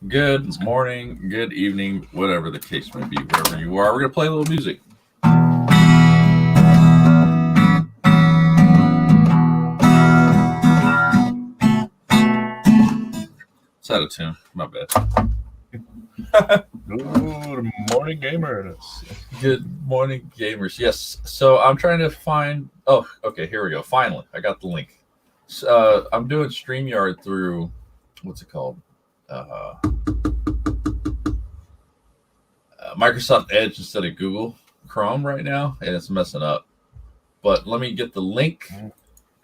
Good morning, good evening, whatever the case may be, wherever you are. We're going to play a little music. It's out of tune. My bad. Good morning, gamers. Good morning, gamers. Yes. So I'm trying to find. Oh, okay. Here we go. Finally, I got the link. I'm doing StreamYard through. What's it called? Microsoft Edge instead of Google Chrome right now, and it's messing up. But let me get the link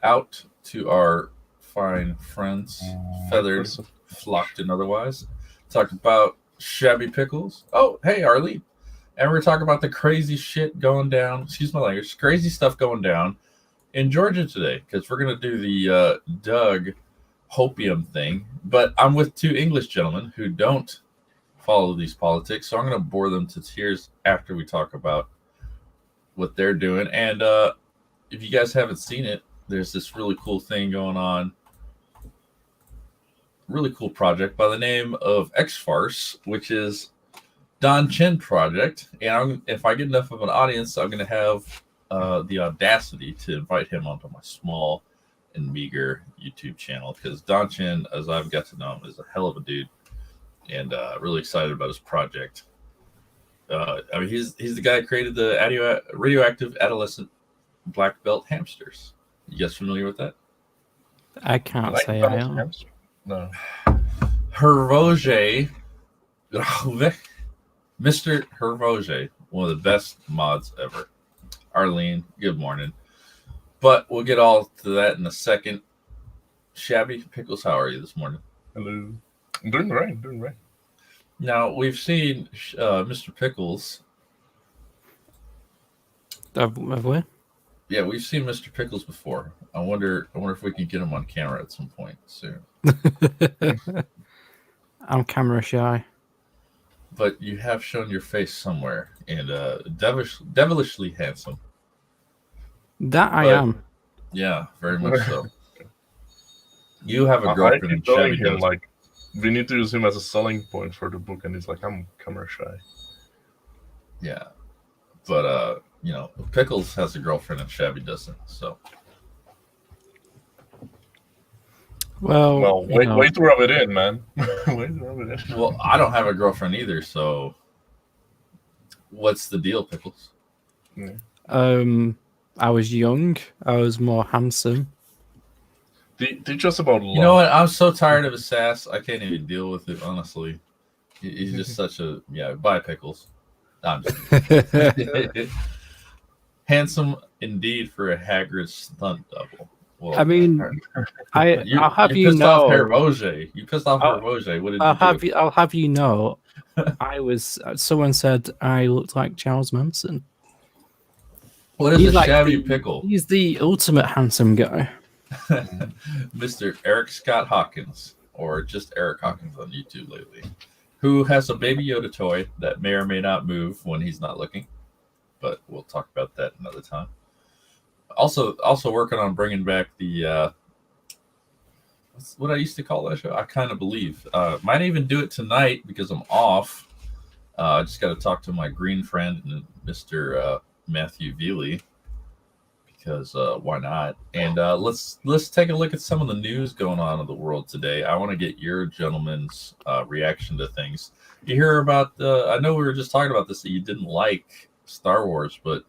out to our fine friends, feathered, flocked, and otherwise. Talk about Shabby Pickles. Oh, hey, Arlie. And we're talking about the crazy shit going down. Excuse my language. Crazy stuff going down in Georgia today because we're going to do the Doug Hopium thing. But I'm with two English gentlemen who don't follow these politics, so I'm going to bore them to tears after we talk about what they're doing. And if you guys haven't seen it, there's this really cool thing going on. Really cool project by the name of X Farce, which is Don Chin project. And if I get enough of an audience, I'm going to have the audacity to invite him onto my small and meager YouTube channel because Don Chin, as I've got to know him, is a hell of a dude, and really excited about his project. He's the guy who created the radioactive adolescent black belt hamsters. You guys familiar with that? I can't say I am. No. Hervoge, Mr. Hervoge, one of the best mods ever. Arlene, good morning. But we'll get all to that in a second. Shabby Pickles, how are you this morning? Hello. I'm doing right. Now, we've seen Mr. Pickles. Have we? Yeah, we've seen Mr. Pickles before. I wonder if we can get him on camera at some point soon. I'm camera shy. But you have shown your face somewhere, and devilishly handsome. I am. Yeah, very much so. You have a girlfriend, and Shabby does. Like, we need to use him as a selling point for the book, and he's like, I'm camera shy. Yeah, but Pickles has a girlfriend, and Shabby doesn't. So. Well, wait to rub it in, man. Wait to rub it in. Well, I don't have a girlfriend either, so what's the deal, Pickles? Yeah. I was young. I was more handsome. Teach us about love. You know what? I'm so tired of his sass. I can't even deal with it, honestly. He's just such a bye, Pickles. No, I'm just handsome indeed for a Hagrid stunt double. Well, I mean, I'll have you know. You pissed off Hervoge. What did you do? I'll have you know. Someone said I looked like Charles Manson. What is a Shabby Pickle? He's the ultimate handsome guy. Mr. Eric Scott Hawkins, or just Eric Hawkins on YouTube lately, who has a Baby Yoda toy that may or may not move when he's not looking. But we'll talk about that another time. Also working on bringing back the what I used to call that show. I kind of believe might even do it tonight because I'm off. I just got to talk to my green friend, Mr. Matthew Veely, because why not? And let's take a look at some of the news going on in the world today. I want to get your gentlemen's reaction to things. You hear about I know we were just talking about this, that you didn't like Star Wars, but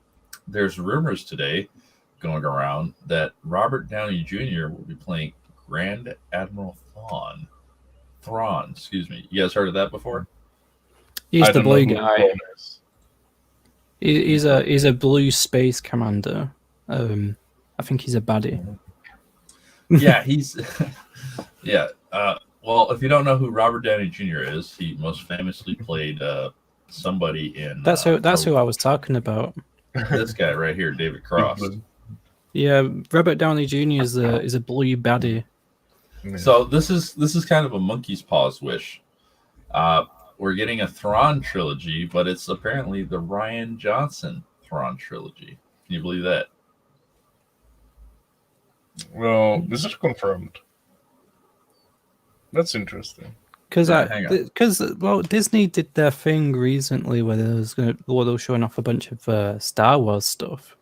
there's rumors today going around that Robert Downey Jr. will be playing Grand Admiral Thrawn. Excuse me. You guys heard of that before? He's the blue guy. He's a blue space commander. I think he's a baddie. Yeah, he's yeah. Well, if you don't know who Robert Downey Jr. is, he most famously played somebody in. That's who I was talking about. This guy right here, David Cross. Yeah, Robert Downey Jr. is a blue baddie. So this is kind of a monkey's paws wish. We're getting a Thrawn trilogy, but it's apparently the Rian Johnson Thrawn trilogy. Can you believe that? Well, this is confirmed. That's interesting. Because Yeah, hang on. well, Disney did their thing recently where they were showing off a bunch of Star Wars stuff,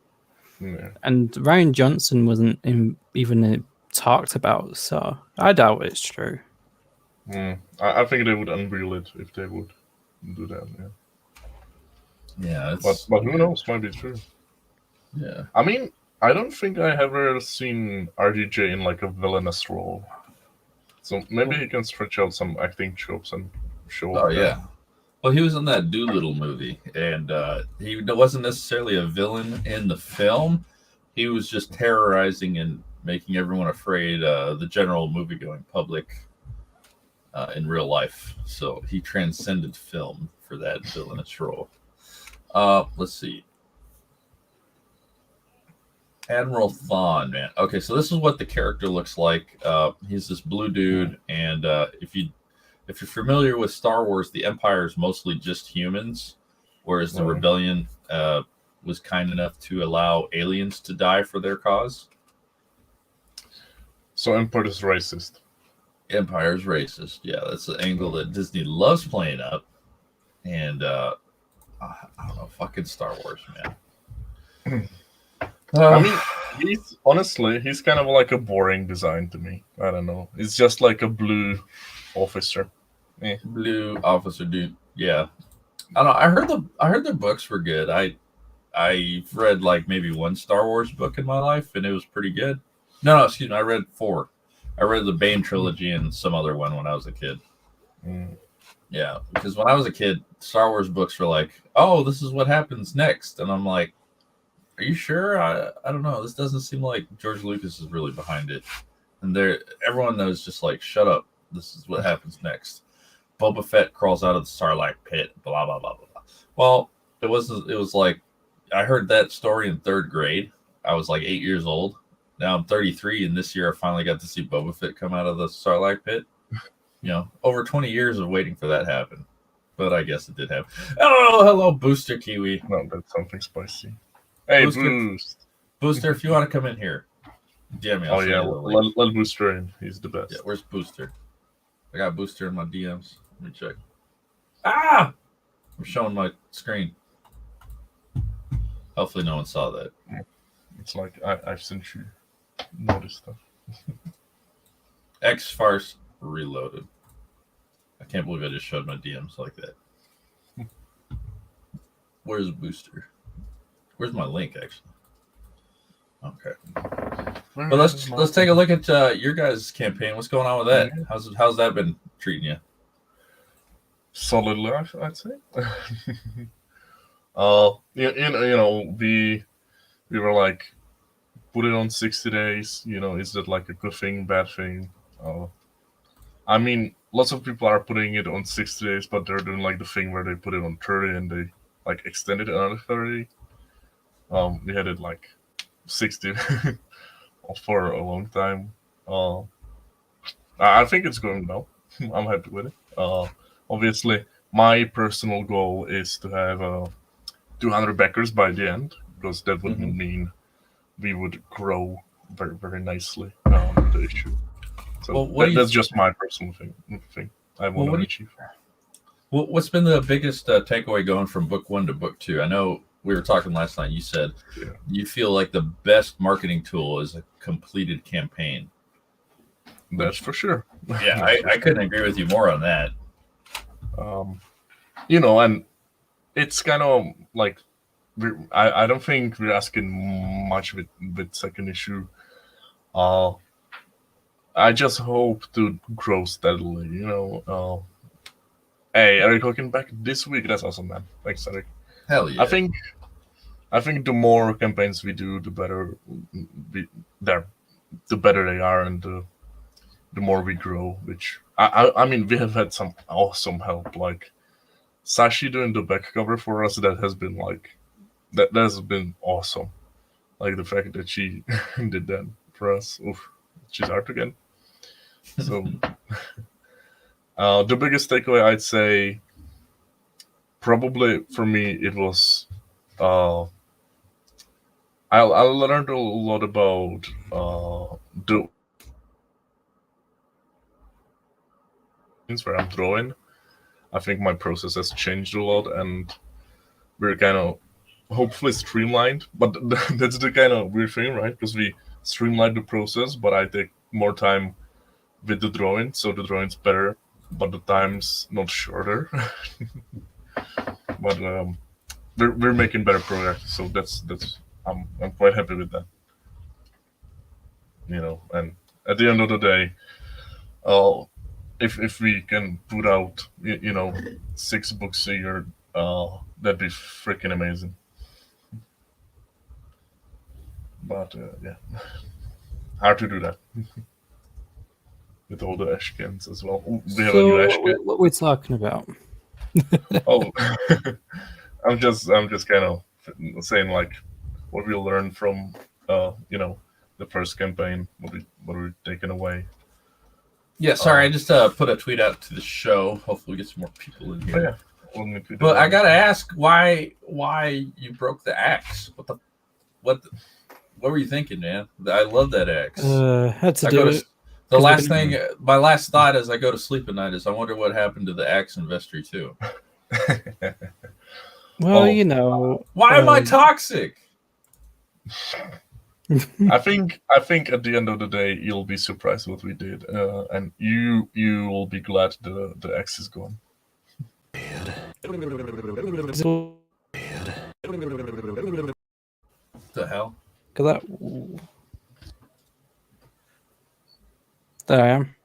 Yeah. and Ryan Johnson wasn't even talked about, so I doubt it's true. I think they would unveil it if they would do that. Yeah. Yeah, But who knows? Might be true. Yeah. I mean, I don't think I have ever seen RDJ in like a villainous role. So maybe he can stretch out some acting chops and show Oh up. yeah. Well, he was in that Doolittle movie, and he wasn't necessarily a villain in the film. He was just terrorizing and making everyone afraid, the general movie-going public in real life. So he transcended film for that villainous role. Let's see. Admiral Thawne, man. Okay, so this is what the character looks like. He's this blue dude, and if you're familiar with Star Wars, the Empire is mostly just humans, whereas the Rebellion was kind enough to allow aliens to die for their cause. So Empire is racist. Empire's racist. Yeah, that's the angle that Disney loves playing up. And I don't know, fucking Star Wars, man. I mean, he's kind of like a boring design to me. I don't know. It's just like a blue officer. Blue officer dude. Yeah. I don't know. I heard the books were good. I've read like maybe one Star Wars book in my life, and it was pretty good. No, excuse me. I read 4. I read the Bane trilogy and some other one when I was a kid. Yeah, because when I was a kid, Star Wars books were like, "Oh, this is what happens next," and I'm like, "Are you sure? I don't know. This doesn't seem like George Lucas is really behind it." And everyone knows just like, "Shut up. This is what happens next." Boba Fett crawls out of the Sarlacc pit. Blah blah blah blah blah. Well, it was like I heard that story in 3rd grade. I was like 8 years old. Now I'm 33, and this year I finally got to see Boba Fett come out of the Sarlacc pit. You know, over 20 years of waiting for that to happen. But I guess it did happen. Oh, hello, Booster Kiwi. No, that's something spicy. Hey, Booster, if you want to come in here. DM me. Oh, yeah, let Booster in. He's the best. Yeah, where's Booster? I got Booster in my DMs. Let me check. Ah! I'm showing my screen. Hopefully no one saw that. It's like, I've sent you notice stuff. X-Farce Reloaded. I can't believe I just showed my DMs like that. Where's Booster? Where's my link, actually? Okay. Well, let's take a look at your guys' campaign. What's going on with that? How's that been treating you? Solid life, I'd say. We were like, put it on 60 days. You know, is that like a good thing, bad thing? I mean, lots of people are putting it on 60 days, but they're doing like the thing where they put it on 30 and they like extended it another 30. We had it like 60 for a long time. I think it's going well. I'm happy with it. Obviously, my personal goal is to have 200 backers by the end, because that would mean we would grow very, very nicely the issue. So that's just my personal thing I want to achieve. What's been the biggest takeaway going from book 1 to book 2? I know we were talking last night. You said you feel like the best marketing tool is a completed campaign. That's for sure. Yeah, I couldn't agree with you more on that. And it's kind of like I don't think we're asking much with second issue. I just hope to grow steadily, Hey, Eric, looking back this week. That's awesome, man. Thanks, Eric. Hell yeah. I think the more campaigns we do, the better the better they are, and the more we grow. Which I mean, we have had some awesome help, like Sashi doing the back cover for us. That has been like that has been awesome. Like the fact that she did that for us. Oof, she's art again. So the biggest takeaway, I'd say, probably for me, it was I learned a lot about where I'm drawing, I think my process has changed a lot, and we're kind of hopefully streamlined. But that's the kind of weird thing, right? Because we streamline the process, but I take more time with the drawing, so the drawing's better, but the time's not shorter. But we're making better progress, so that's I'm quite happy with that. And at the end of the day, if we can put out 6 books a year, that'd be freaking amazing. But yeah, hard to do that with all the Ashkins as well. We have a new Ashkin. What we're talking about? Oh, I'm just kind of saying like what we learned from the first campaign, what we're taking away. Yeah, sorry, I just put a tweet out to the show. Hopefully, we get some more people in here. Yeah. But I gotta ask, why you broke the axe? What were you thinking, man? I love that axe. Had to do it. The last thing, my last thought as I go to sleep at night is, I wonder what happened to the axe in Vestry 2. Well, why am I toxic? I think at the end of the day you'll be surprised what we did, and you will be glad the axe is gone. The hell? Look at that. There I am.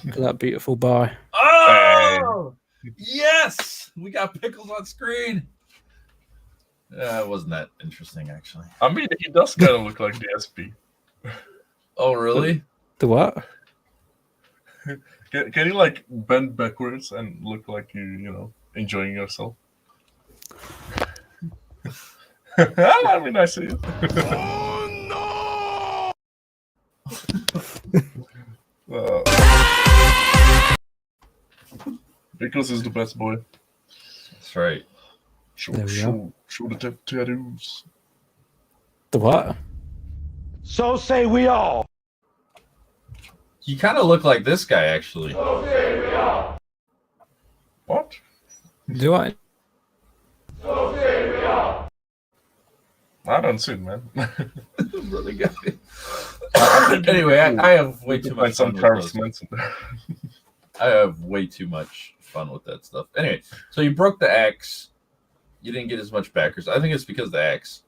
Look at that beautiful boy. Oh, yes! We got Pickles on screen. It wasn't that interesting, actually. I mean, he does kind of look like the SP. Oh, really? The what? Can you like bend backwards and look like you enjoying yourself? I mean, I see it. Oh no! Pickles is the best boy. That's right. Show the tattoos. The what? So say we all. You kind of look like this guy, actually. So say we all. What? Do I? So say we all. I don't see it, man. Really guy. Anyway, I have way too much fun with those. I have way too much fun with that stuff. Anyway, so you broke the axe. You didn't get as much backers. I think it's because of the axe.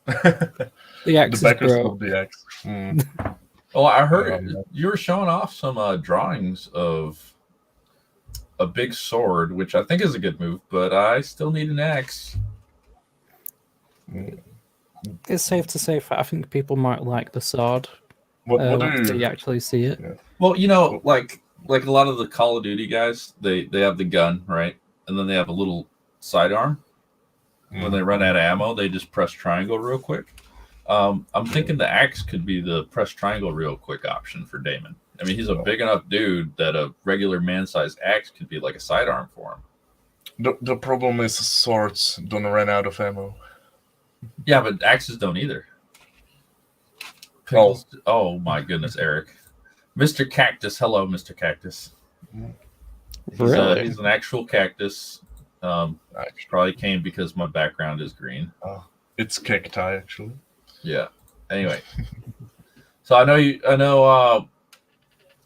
The axe The is backers broke. love the axe. Mm. Oh, I heard you were showing off some drawings of a big sword, which I think is a good move, but I still need an axe. It's safe to say that I think people might like the sword. What do After you actually see it. Yeah. Well, like a lot of the Call of Duty guys, they have the gun, right? And then they have a little sidearm. When they run out of ammo, they just press triangle real quick. I'm thinking the axe could be the press triangle real quick option for Damon. I mean, he's a big enough dude that a regular man-sized axe could be like a sidearm for him. The problem is swords don't run out of ammo. Yeah, but axes don't either. Pickles, oh my goodness, Eric. Mr. Cactus. Hello, Mr. Cactus. Really? He's an actual cactus. Probably came because my background is green. It's cacti, actually. Yeah. Anyway. So I know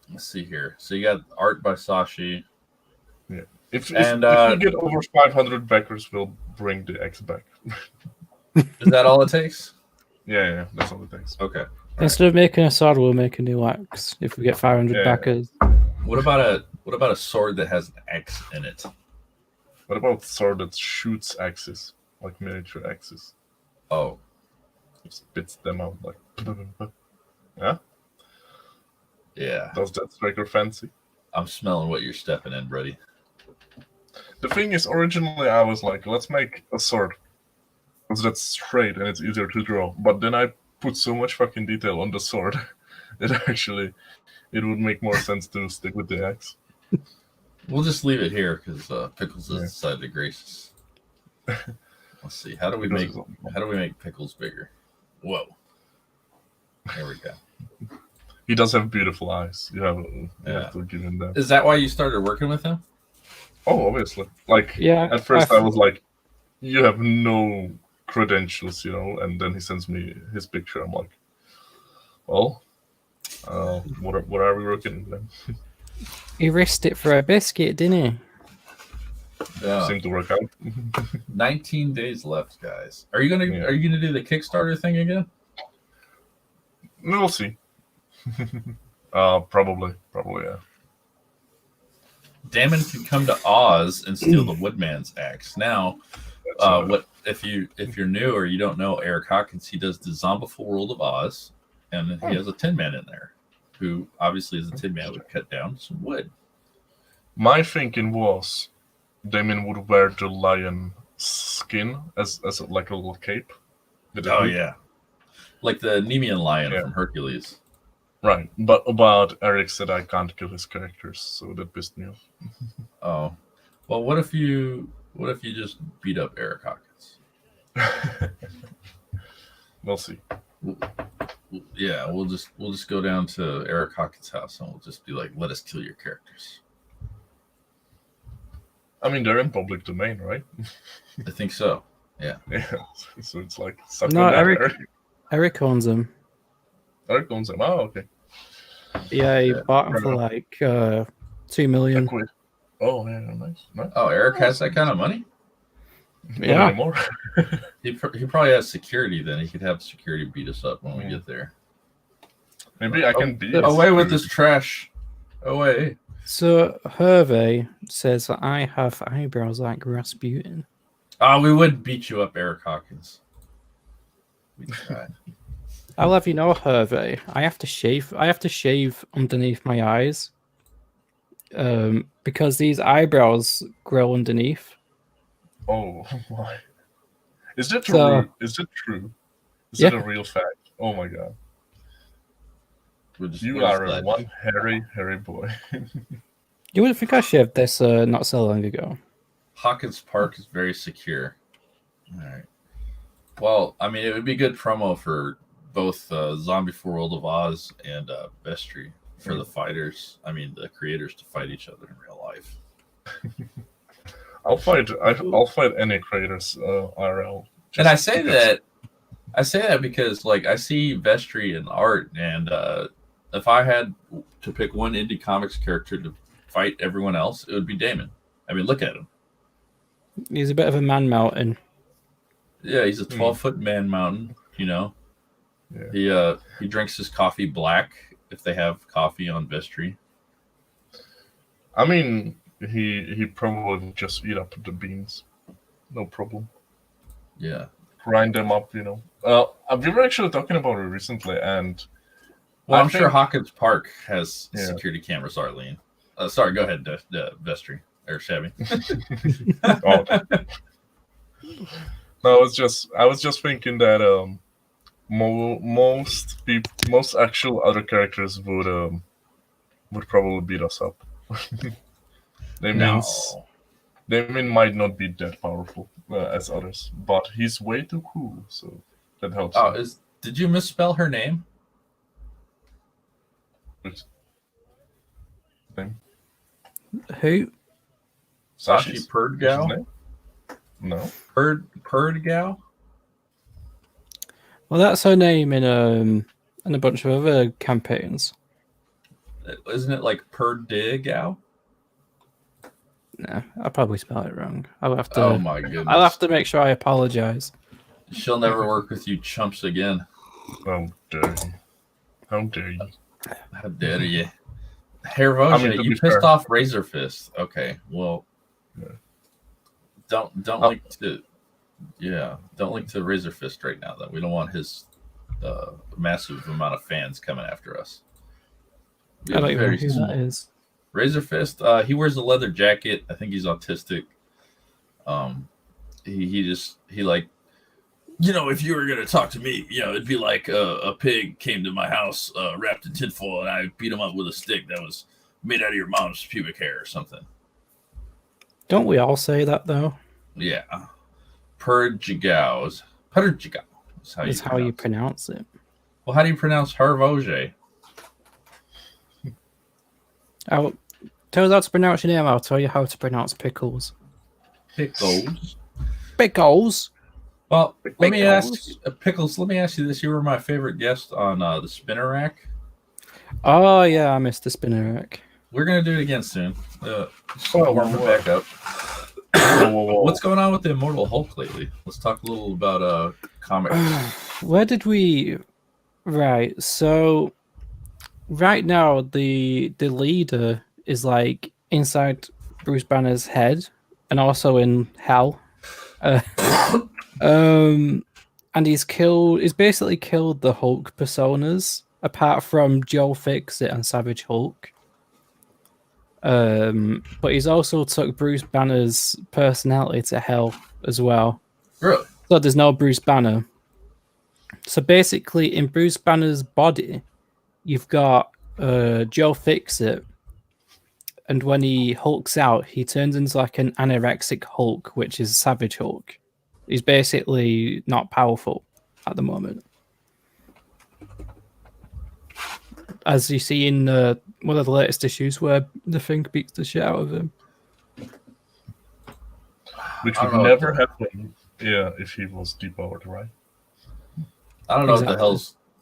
let's see here. So you got art by Sashi. Yeah. If we get over 500 backers, we'll bring the X back. Is that all it takes? Yeah, that's all it takes. Okay. Instead of making a sword, we'll make a new axe if we get 500 backers. What about a sword that has an X in it? What about sword that shoots axes, like miniature axes? Oh. It spits them out like. Yeah? Yeah. Does that strike your fancy? I'm smelling what you're stepping in, buddy. The thing is, originally I was like, let's make a sword. Because that's straight and it's easier to draw. But then I put so much fucking detail on the sword that actually it would make more sense to stick with the axe. We'll just leave it here because Pickles has decided to grace us. Let's see. How do we make Pickles bigger? Whoa. There we go. He does have beautiful eyes. You Yeah. have to give him that. Is that why you started working with him? Oh, obviously. Like, Yeah, at first I was like, you have no credentials, and then he sends me his picture. I'm like, well, what are we working with then? He risked it for a biscuit, didn't he? Yeah. Seemed to work out. 19 days left, guys. Are you gonna do the Kickstarter thing again? We'll see. Probably, yeah. Damon can come to Oz and steal the Woodman's axe. Now, what if you're new or you don't know Eric Hawkins? He does the Zombieful World of Oz, and he has a Tin Man in there, who obviously is a Tin Man would cut down some wood. My thinking was Damien would wear the lion skin as like a little cape. Oh yeah, like the Nemean lion from Hercules. Right, but about Eric said I can't kill his characters, so that pissed me off. Oh, well, what if you just beat up Eric Hawkins? We'll see. Yeah, we'll just go down to Eric Hawkins' house and we'll just be like, let us kill your characters. I mean, they're in public domain, right? I think so. Yeah. Yeah. So it's like suck No, on that, Eric. Eric owns them. Eric owns them. Oh, okay. Yeah, he bought them for like 2 million. Oh, yeah, nice. Oh, Eric has that kind of money? Not Yeah. anymore. He probably has security then. He could have security beat us up when we get there. Maybe I can be. Away with this trash. Away. So Hervey says that I have eyebrows like Rasputin. Oh, we would beat you up, Eric Hawkins. We tried. I'll have you know, Hervey, I have to shave underneath my eyes. Because these eyebrows grow underneath. Oh, why? Is that So- true? Is it true? Is Yeah. it a real fact? Oh my god. We're just- You we're just are glad. one hairy boy. You wouldn't think I shaved this not so long ago. Hawkins Park is very secure. All right. Well, I mean, it would be good promo for both Zombie for World of Oz and Vestry for the fighters. I mean, the creators to fight each other in real life. I'll fight any creators IRL. And I say that because like I see Vestry in art, and if I had to pick one indie comics character to fight everyone else, it would be Damon. I mean, look at him. He's a bit of a man mountain. Yeah, he's a 12-foot man mountain. You know, Yeah. he drinks his coffee black if they have coffee on Vestry. I mean, he probably would just eat up the beans, no problem. Yeah. Grind them up, We were actually talking about it recently, and Well, I I'm sure think- Hawkins Park has Yeah. security cameras, Arlene. Sorry, go ahead, Vestry or Shabby. Oh. No, I was just thinking that most actual other characters would probably beat us up. Damien might not be that powerful as others, but he's way too cool, so that helps. Oh, did you misspell her name? Name? Who? Sashi His Perdgau? name? No. Perdgau? Well, that's her name in a bunch of other campaigns. Isn't it like Perdigau? No, I'll probably spell it wrong. I'll have to. Oh my goodness. I'll have to make sure I apologize. She'll never work with you chumps again. How dare you? How dare you? How dare you? Hervoja, to you be pissed fair- off Razor Fist. Okay, well, Yeah. don't link to Razor Fist right now. Then we don't want his massive amount of fans coming after us. We I have don't even know very who small- that is. Razor Fist. He wears a leather jacket. I think he's autistic. He like, if you were gonna talk to me, it'd be like a pig came to my house wrapped in tinfoil, and I beat him up with a stick that was made out of your mom's pubic hair or something. Don't we all say that though? Yeah, Perdgau is how That's how you pronounce it. Well, how do you pronounce Hervoge? I'll tell us how to pronounce your name. I'll tell you how to pronounce pickles. Pickles. Pickles. Well, let me ask Pickles. Pickles. Let me ask you this: you were my favorite guest on the spinner rack. Oh yeah, I missed the spinner rack. We're gonna do it again soon. Just Whoa, warm it whoa. back up. Whoa. What's going on with the Immortal Hulk lately? Let's talk a little about comics. Where did we? Right. So right now the leader is like inside Bruce Banner's head and also in hell. And he's basically killed the Hulk personas apart from Joe Fixit and Savage Hulk. But he's also took Bruce Banner's personality to hell as well. Really? So there's no Bruce Banner. So basically, in Bruce Banner's body, you've got Joe Fixit, and when he hulks out, he turns into like an anorexic Hulk, which is Savage Hulk. He's basically not powerful at the moment. As you see in one of the latest issues where the Thing beats the shit out of him. Which I would don't know never if happen, if he was depowered, right? I don't know Exactly. I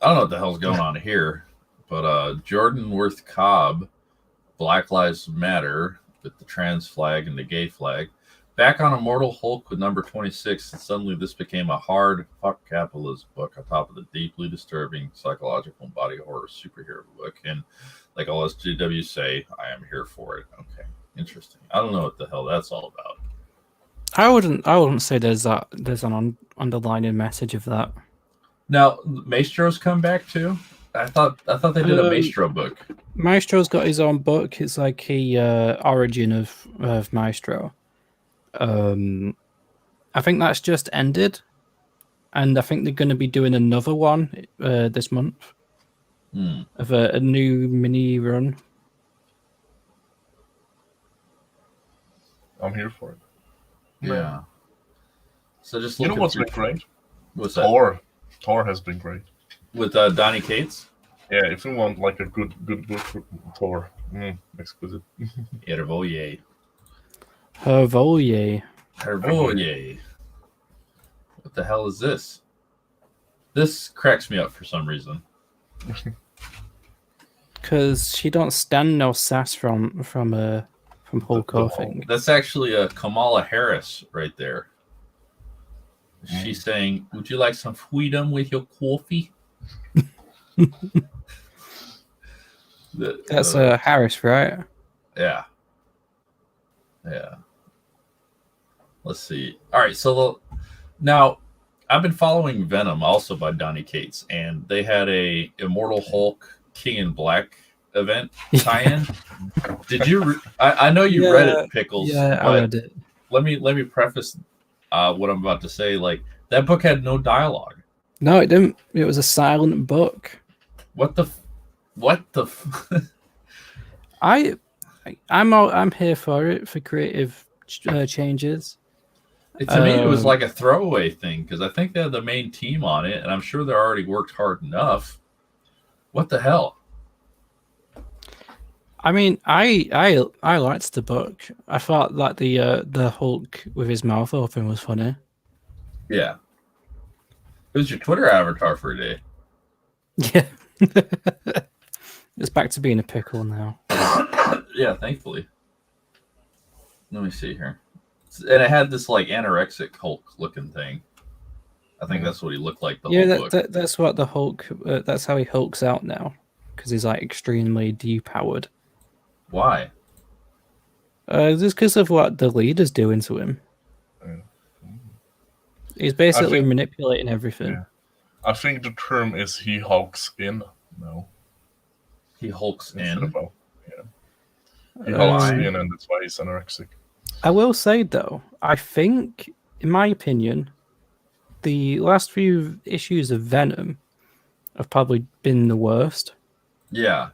don't know what the hell's going on here, but Jordan Worth Cobb, Black Lives Matter with the trans flag and the gay flag, back on Immortal Hulk with number 26, and suddenly this became a hard fuck capitalist book on top of the deeply disturbing psychological body horror superhero book. And like all SJW say, I am here for it. Okay, interesting. I don't know what the hell that's all about. I wouldn't say there's an underlying message of that. Now, Maestro's come back too. I thought they did a Maestro book. Maestro's got his own book. It's like the origin of Maestro. I think that's just ended, and I think they're going to be doing another one this month of a new mini run. I'm here for it. Yeah. So just You know looking what's through- been great? What's that? Thor has been great. With Donny Cates? Yeah, if you want like a good book for Thor, exquisite. Hervoye. Hervoye. Hervoye. What the hell is this? This cracks me up for some reason. Because she don't stand no sass from Hulk, I think. That's actually Kamala Harris right there. She's saying, "Would you like some freedom with your coffee?" That's Harris, right? Yeah. Let's see. All right, so now I've been following Venom also by Donny Cates, and they had a Immortal Hulk King in Black event tie-in. Did you? I know you read it, Pickles. Yeah, I read it. Let me preface what I'm about to say. Like that book had no dialogue. No, it didn't. It was a silent book. What the? I'm here for it for creative changes. To me, it was like a throwaway thing because I think they had the main team on it, and I'm sure they already worked hard enough. What the hell? I mean, I liked the book. I thought that the Hulk with his mouth open was funny. Yeah, it was your Twitter avatar for a day. Yeah, it's back to being a pickle now. Yeah, thankfully. Let me see here, and it had this like anorexic Hulk looking thing. I think that's what he looked like the whole book. That's what the Hulk. That's how he hulks out now, because he's like extremely depowered. Why? Just because of what the leader's doing to him. He's basically manipulating everything. Yeah. I think the term is he hulks in. No, He hulks instead in. of out. Yeah, he hulks in, and that's why he's anorexic. I will say though, I think, in my opinion, the last few issues of Venom have probably been the worst. Yeah.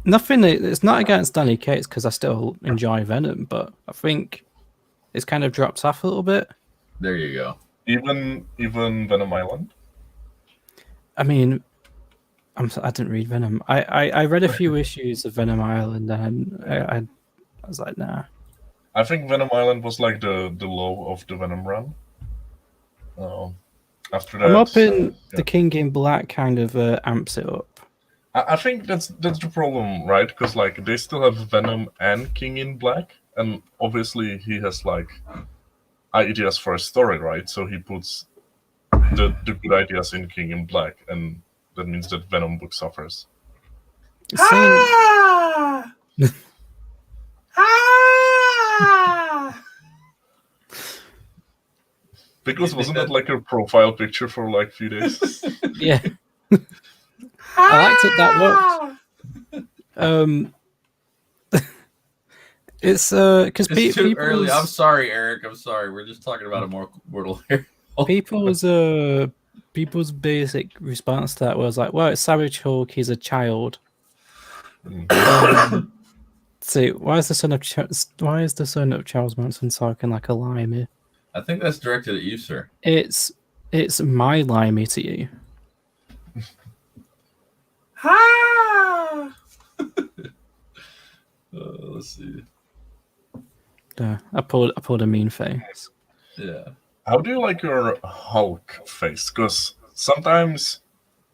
Nothing. It's not against Danny Cates because I still enjoy Venom, but I think it's kind of dropped off a little bit. There you go. Even Venom Island. I mean, I didn't read Venom. I read a few issues of Venom Island, and I was like, nah. I think Venom Island was like the low of the Venom run. After that, I'm hoping yeah. the King in Black kind of amps it up. I think that's the problem, right? Because like they still have Venom and King in Black, and obviously he has like ideas for a story, right? So he puts the good ideas in King in Black, and that means that Venom book suffers. Because wasn't that like a profile picture for like a few days? Yeah. I liked it that much. It's because It's too early. I'm sorry, Eric. I'm sorry. We're just talking about Immortal here. people's basic response to that was like, well, it's Savage Hulk, he's a child. See, why is the son of Charles Manson talking like a limey? I think that's directed at you, sir. It's my limey to you. Let's see. I pulled a mean face. Yeah. How do you like your Hulk face? Because sometimes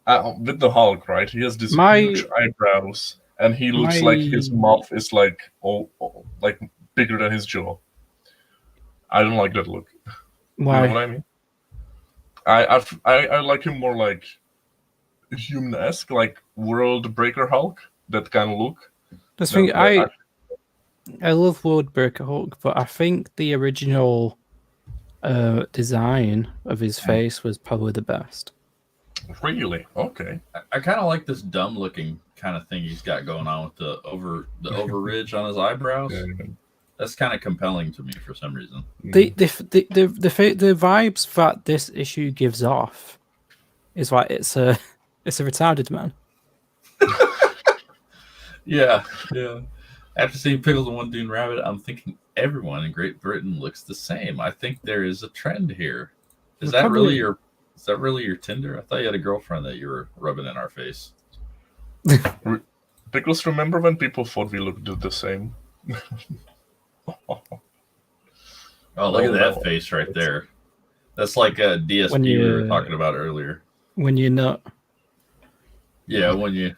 with the Hulk, right, he has these huge eyebrows, and he looks like his mouth is like like bigger than his jaw. I don't like that look. Why? You know what I mean? I like him more like human-esque, like World Breaker Hulk. That kind of look. That's thing. I love World Breaker Hulk, but I think the original design of his face was probably the best. Really? Okay. I kind of like this dumb looking kind of thing he's got going on with the over ridge on his eyebrows. Yeah. That's kind of compelling to me for some reason. The vibes that this issue gives off is like it's a retarded man. Yeah. After seeing Pickles and One Dune Rabbit, I'm thinking everyone in Great Britain looks the same. I think there is a trend here. Is that really your Tinder? I thought you had a girlfriend that you were rubbing in our face. Pickles, remember when people thought we looked the same? Oh, look at that face right there. That's like a DSP we were talking about earlier. When you're not. Yeah, when you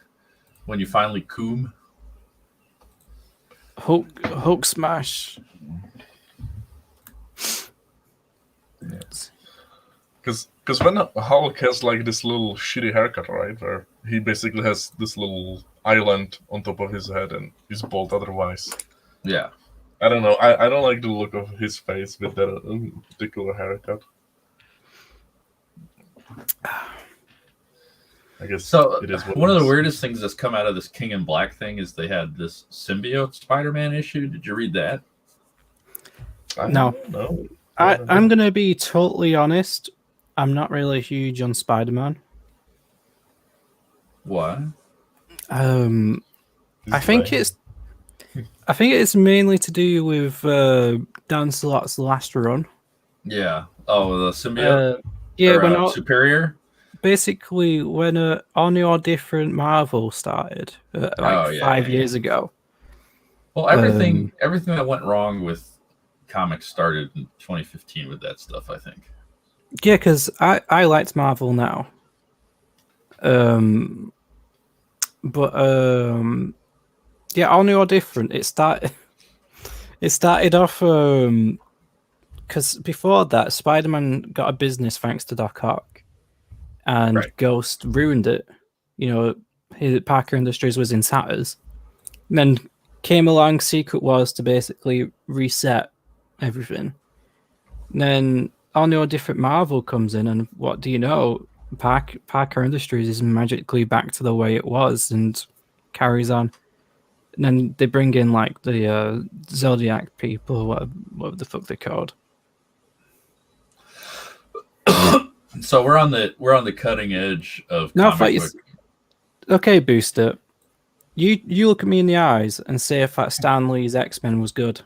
finally coom. Hulk smash. Because when Hulk has like this little shitty haircut, right, where he basically has this little island on top of his head and he's bald otherwise. Yeah. I don't know. I don't like the look of his face with that particular haircut. I guess so. It is one of the weirdest things that's come out of this King in Black thing is they had this symbiote Spider-Man issue. Did you read that? No. I'm gonna be totally honest. I'm not really huge on Spider-Man. Why? I think it's mainly to do with Dan Slott's last run. Yeah. Oh, the symbiote. When Superior. Basically, when All New or Different Marvel started 5 years ago. Well, everything that went wrong with comics started in 2015 with that stuff, I think. Yeah, because I liked Marvel now. All New or Different. It started off because before that, Spider-Man got a business thanks to Doc Ock, and Ghost ruined it. You know, Parker Industries was in tatters. And then came along Secret Wars to basically reset everything. And then All New or Different Marvel comes in, and what do you know? Parker Industries is magically back to the way it was and carries on. And then they bring in like the Zodiac people, whatever the fuck they're called. So we're on the cutting edge of comic book. Okay, Booster. You look at me in the eyes and say if that Stan Lee's X-Men was good.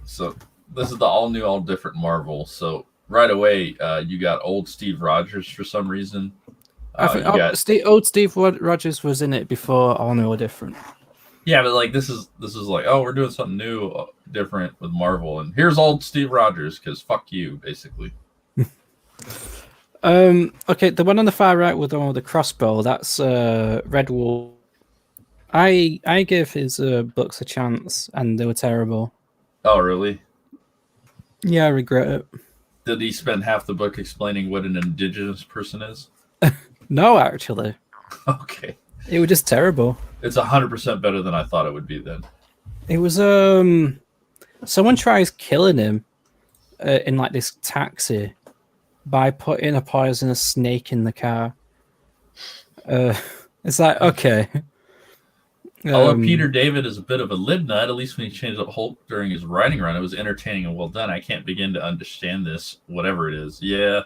So this is the all new, all different Marvel. So right away, you got old Steve Rogers for some reason. I think you got, Steve Rogers was in it before All New or Different. yeah, but like this is like, oh, we're doing something new, different with Marvel, and here's old Steve Rogers because fuck you, basically. Okay, the one on the far right with the one with the crossbow, that's Red Wolf. I gave his books a chance, and they were terrible. Oh, really? Yeah, I regret it. Did he spend half the book explaining what an indigenous person is? No, actually, Okay. it was just terrible. It's 100% better than I thought it would be then. It was someone tries killing him in like this taxi by putting a poisonous snake in the car. It's like, okay. Although Peter David is a bit of a lib nut, at least when he changed up Hulk during his writing run, it was entertaining and well done. I can't begin to understand this, whatever it is. Yeah.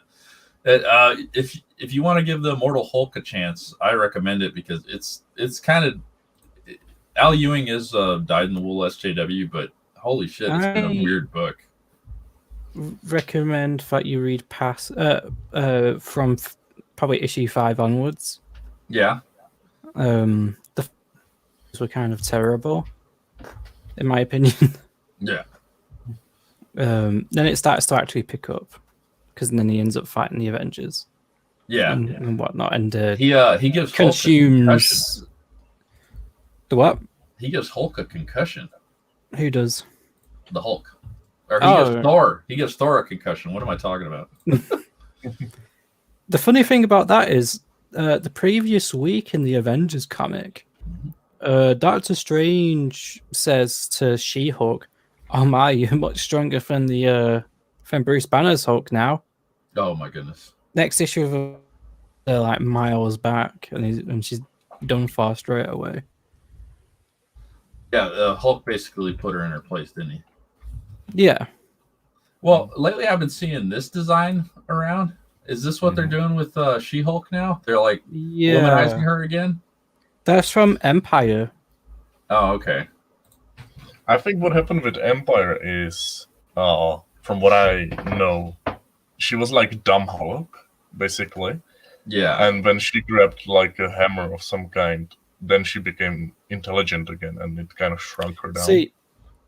If you want to give the Immortal Hulk a chance, I recommend it because it's kind of Al Ewing is dyed in the wool SJW, but holy shit, it's been a weird book. Recommend that you read past from probably issue 5 onwards. Yeah. The were kind of terrible, in my opinion. Yeah. Then it starts to actually pick up, because then he ends up fighting the Avengers. Yeah. And whatnot, and He gives consumes Hulk the what? he gives Hulk a concussion. Who does? The Hulk. Or gives Thor. He gives Thor a concussion. What am I talking about? The funny thing about that is the previous week in the Avengers comic, Doctor Strange says to She-Hulk, "Oh my, you're much stronger than Bruce Banner's Hulk now." Oh my goodness. Next issue of they're like miles back, and she's done for straight away. Yeah, Hulk basically put her in her place, didn't he? Yeah. Well, lately I've been seeing this design around. Is this what they're doing with She-Hulk now? They're like womanizing her again? That's from Empire. Oh, okay. I think what happened with Empire is, from what I know, she was like dumb Hulk, basically. Yeah. And when she grabbed like a hammer of some kind, then she became intelligent again, and it kind of shrunk her down. See,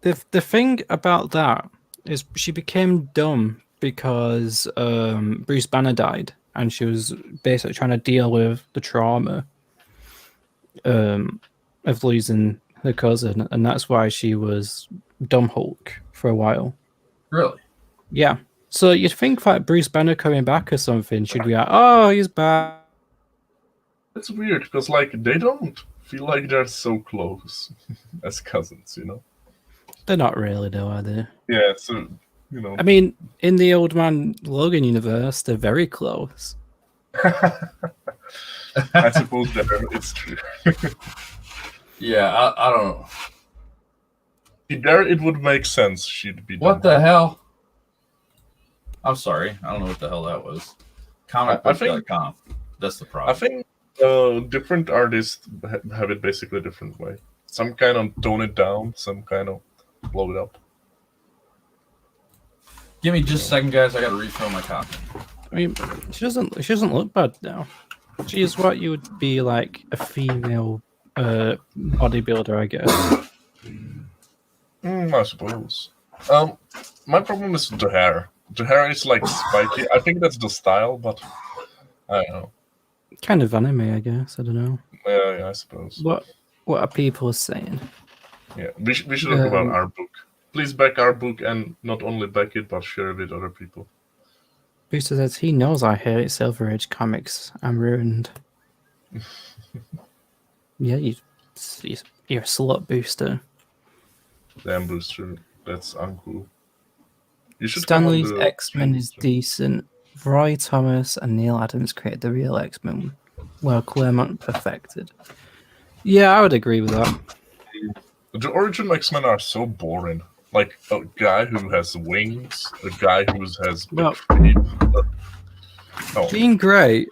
the thing about that is she became dumb because Bruce Banner died, and she was basically trying to deal with the trauma of losing her cousin, and that's why she was dumb Hulk for a while. Really? Yeah. So you'd think that Bruce Banner coming back or something should be like, oh, he's back. It's weird because like they don't feel like they're so close as cousins, you know? They're not really, though, are they? Yeah, so you know. I mean, in the Old Man Logan universe, they're very close. I suppose that it's true. Yeah, I don't know. There it would make sense she'd be What the hell? I'm sorry. I don't know what the hell that was. Comicbook.com. That's the problem. I think different artists have it basically a different way. Some kind of tone it down, some kind of blow it up. Give me just a second, guys. I got to refill my coffee. I mean, she doesn't look bad now. She is what you would be like a female bodybuilder, I guess. I suppose. My problem is the hair. The hair is like spiky. I think that's the style, but I don't know. Kind of anime, I guess. I don't know. Yeah, I suppose. What are people saying? Yeah, we should talk about our book. Please back our book, and not only back it, but share it with other people. Booster says he knows I hate Silver Age comics. I'm ruined. Yeah, you're a slut, Booster. Damn, Booster, that's uncool. You should Stanley's X-Men is decent. Roy Thomas and Neil Adams created the real X-Men, while Claremont perfected. Yeah, I would agree with that. The origin X-Men are so boring. Like a guy who has wings, a guy who has big feet. Jean Grey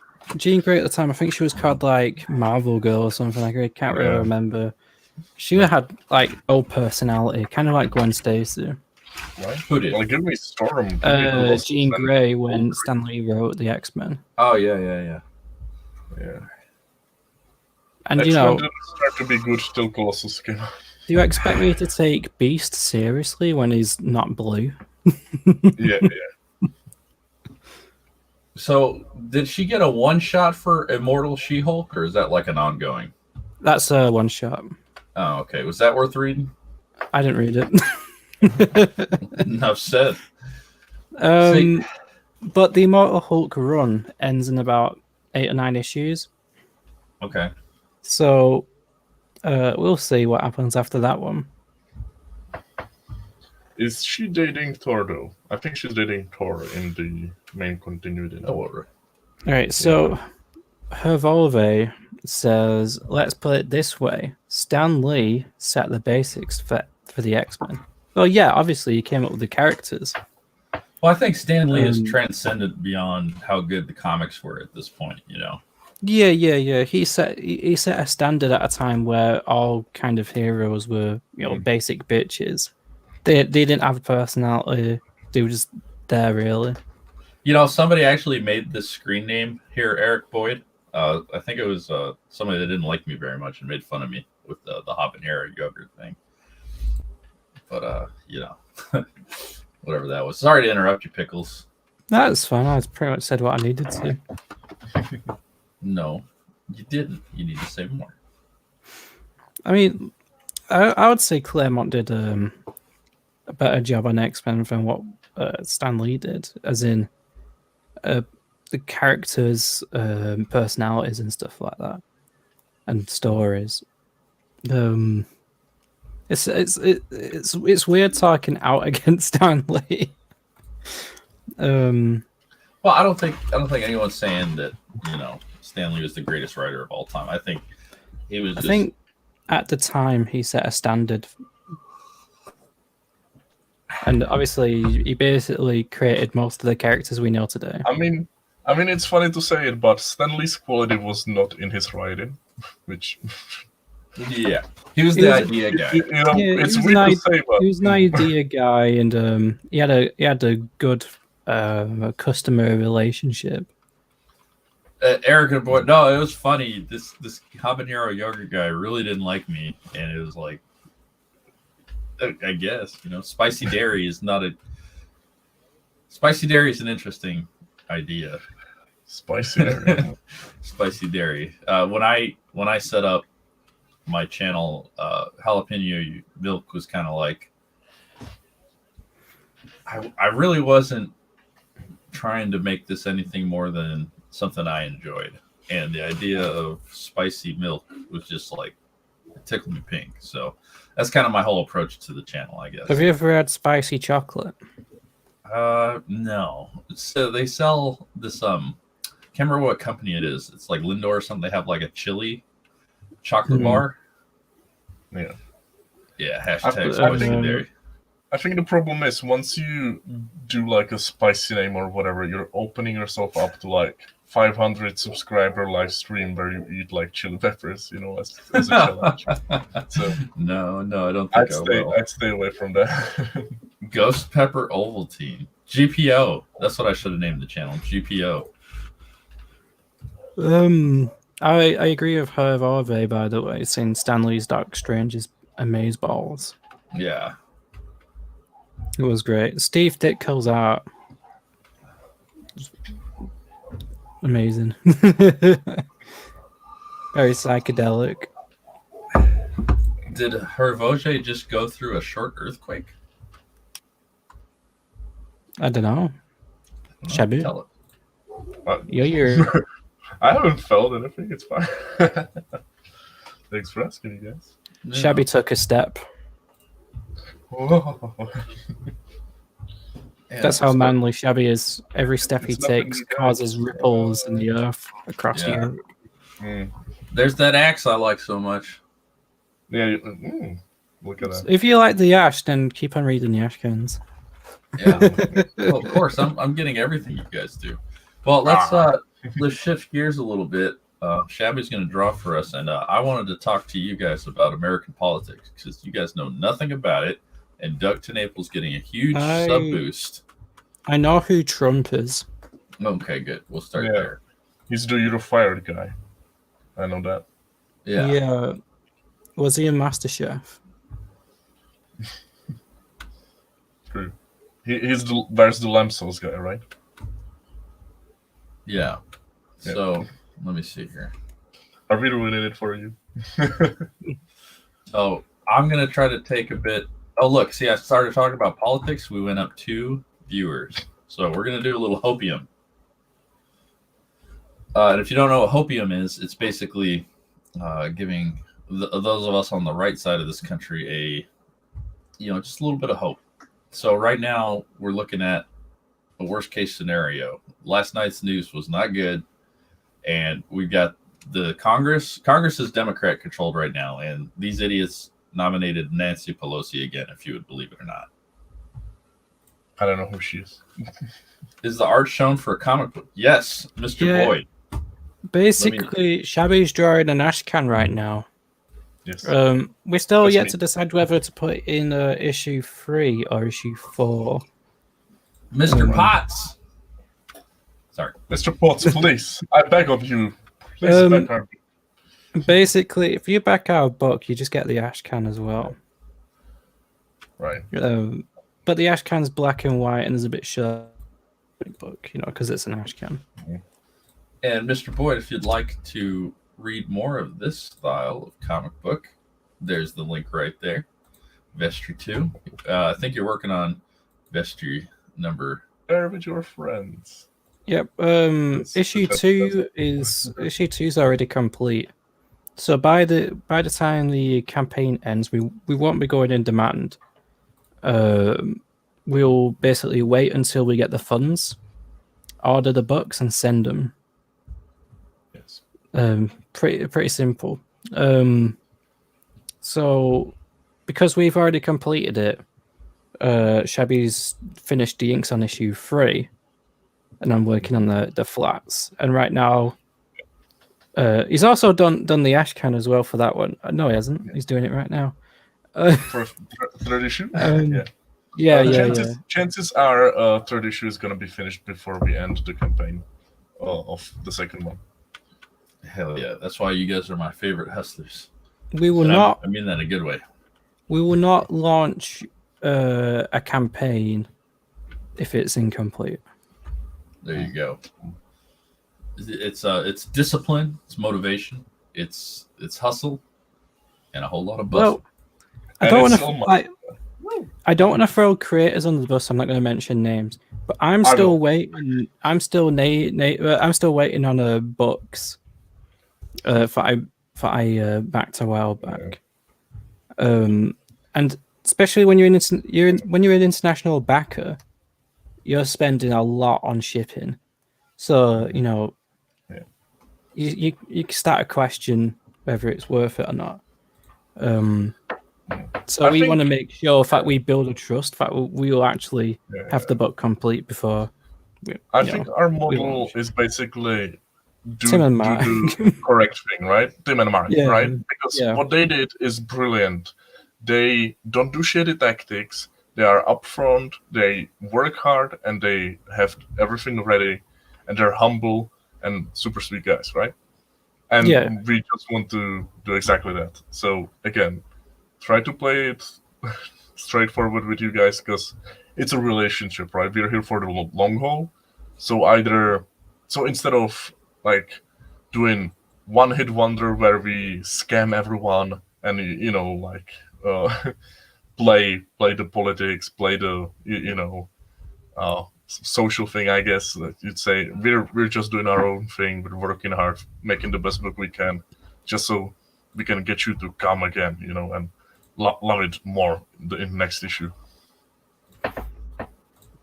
at the time, I think she was called like Marvel Girl or something. I can't really remember. She had like old personality, kind of like Gwen Stacy. right? Who did? Like, give me Storm. Give me who was Jean then Grey when Wolverine. Stan Lee wrote the X-Men. Oh yeah. Yeah. And X-Men didn't start to be good till Colossus came out. do you expect me to take Beast seriously when he's not blue? Yeah. So did she get a one shot for Immortal She-Hulk, or is that like an ongoing? That's a one shot. Oh, okay. Was that worth reading? I didn't read it. Enough said. But the Immortal Hulk run ends in about 8 or 9 issues. Okay. So we'll see what happens after that one. Is she dating Thor though? I think she's dating Thor in the main continuity. No order. All right, so Hervolve says, let's put it this way. Stan Lee set the basics for the X-Men. Well, yeah, obviously he came up with the characters. Well, I think Stan Lee is transcendent beyond how good the comics were at this point, you know. Yeah. He set a standard at a time where all kind of heroes were, basic bitches. They didn't have a personality. They were just there, really. You know, somebody actually made this screen name here, Eric Boyd. I think it was somebody that didn't like me very much and made fun of me with the habanero yogurt thing. But, whatever that was. Sorry to interrupt you, Pickles. That's fine. I pretty much said what I needed to. No, you didn't. You need to say more. I mean, I would say Claremont did a better job on X-Men than what Stan Lee did, as in the characters, personalities, and stuff like that, and stories. It's weird talking out against Stan Lee. Well, I don't think anyone's saying that Stan Lee was the greatest writer of all time. I think he was. I think at the time he set a standard, and obviously he basically created most of the characters we know today. I mean, it's funny to say it, but Stan Lee's quality was not in his writing, which. Yeah, he was the idea guy. It's weird to say, but he was an idea guy, and he had a good customer relationship. Eric and Boyd. No, it was funny. This habanero yogurt guy really didn't like me, and it was like, I guess spicy dairy is not a. Spicy dairy is an interesting idea. Spicy dairy. Spicy dairy. When I set up my channel, jalapeno milk was kind of like, I really wasn't trying to make this anything more than something I enjoyed, and the idea of spicy milk was just like, it tickled me pink. So that's kind of my whole approach to the channel, I guess. Have you ever had spicy chocolate? No. So they sell this can't remember what company it is. It's like Lindor or something. They have like a chili chocolate bar. Yeah. Hashtag spicy dairy. I think the problem is once you do like a spicy name or whatever, you're opening yourself up to like 500 subscriber live stream where you eat like chili peppers, as a challenge. So no, I don't think I'd stay away from that. Ghost Pepper Ovaltine. GPO. That's what I should have named the channel. GPO. I agree with Hervé, by the way, saying Stan Lee's Doctor Strange is amazeballs. Yeah. It was great. Steve Ditko's art. Amazing. Very psychedelic. Did Hervoge just go through a short earthquake? I don't know. Shabby? Tell it. You're... I haven't felt anything. It's fine. Thanks for asking, you guys. No. Shabby took a step. Whoa. Yeah, that's how manly Shabby is. Every step he takes causes ripples in the earth across Europe. There's that axe I like so much. Yeah, look at that. If you like the Ash, then keep on reading the Ashkins. Yeah, well, of course. I'm getting everything you guys do. Well, let's shift gears a little bit. Shabby's going to draw for us, and I wanted to talk to you guys about American politics because you guys know nothing about it, and Doug Naples getting a huge I- sub boost. I know who Trump is. Okay, good. We'll start Yeah. there. He's the You're Fired guy. I know that. Yeah. Was he a MasterChef? True. He's the There's the lamb sauce guy, right? Yeah. Yeah. So let me see here. Are we ruining it for you? So I'm gonna try to take a bit. Oh look, see, I started talking about politics. We went up 2 viewers. So we're gonna do a little hopium. And if you don't know what hopium is, it's basically giving those of us on the right side of this country just a little bit of hope. So right now we're looking at a worst case scenario. Last night's news was not good, and we've got the Congress is Democrat controlled right now, and these idiots nominated Nancy Pelosi again, if you would believe it or not. I don't know who she is. Is the art shown for a comic book? Yes, Mr. Yeah. Boyd. Basically, Shabby's drawing an ash can right now. Yes. We're still That's yet me. to decide whether to put in issue 3 or issue 4. Mr. Potts. Sorry. Mr. Potts, please. I beg of you. Please Um, back our... Basically, if you back our book, you just get the ash can as well. Right. But the ash can's black and white, and there's a bit short book, because it's an ash can. And Mr. Boyd, if you'd like to read more of this style of comic book, there's the link right there. Vestry 2. I think you're working on Vestry number. Share with your friends. Yep. Issue that's- 2 issue 2 is already complete. So by the time the campaign ends, we won't be going in demand. We'll basically wait until we get the funds, order the books, and send them. Yes. Pretty simple. So because we've already completed it, Shabby's finished the inks on issue 3, and I'm working on the flats. And right now, he's also done the ash can as well for that one. No, he hasn't. He's doing it right now. For third issue? Yeah. Chances are third issue is going to be finished before we end the campaign of the second one. Hell yeah. That's why you guys are my favorite hustlers. We will And not. I mean that in a good way. We will not launch a campaign if it's incomplete. There you go. It's discipline, it's motivation, it's hustle, and a whole lot of bustle. Well, I And don't want it's so much- I don't want to throw creators under the bus. I'm not going to mention names, but I'm I still will. waiting. I'm still I'm still waiting on books. For I backed a while back. And especially when when you're an international backer, you're spending a lot on shipping. So you can start a question whether it's worth it or not. So I we think- want to make sure that we build a trust that we will actually have the book complete before. I think our model launch. is basically Tim and do Mark. the correct thing, right? Tim and Mark, Yeah. right? Because Yeah. what they did is brilliant. They don't do shady tactics. They are upfront. They work hard, and they have everything ready. And they're humble and super sweet guys, right? And Yeah. we just want to do exactly that. So again, try to play it straightforward with you guys because it's a relationship, right? We're here for the long haul. So instead of like doing one hit wonder where we scam everyone and play the politics, play the social thing, I guess you'd say, we're just doing our own thing. We're working hard, making the best book we can, just so we can get you to come again, and love it more in next issue.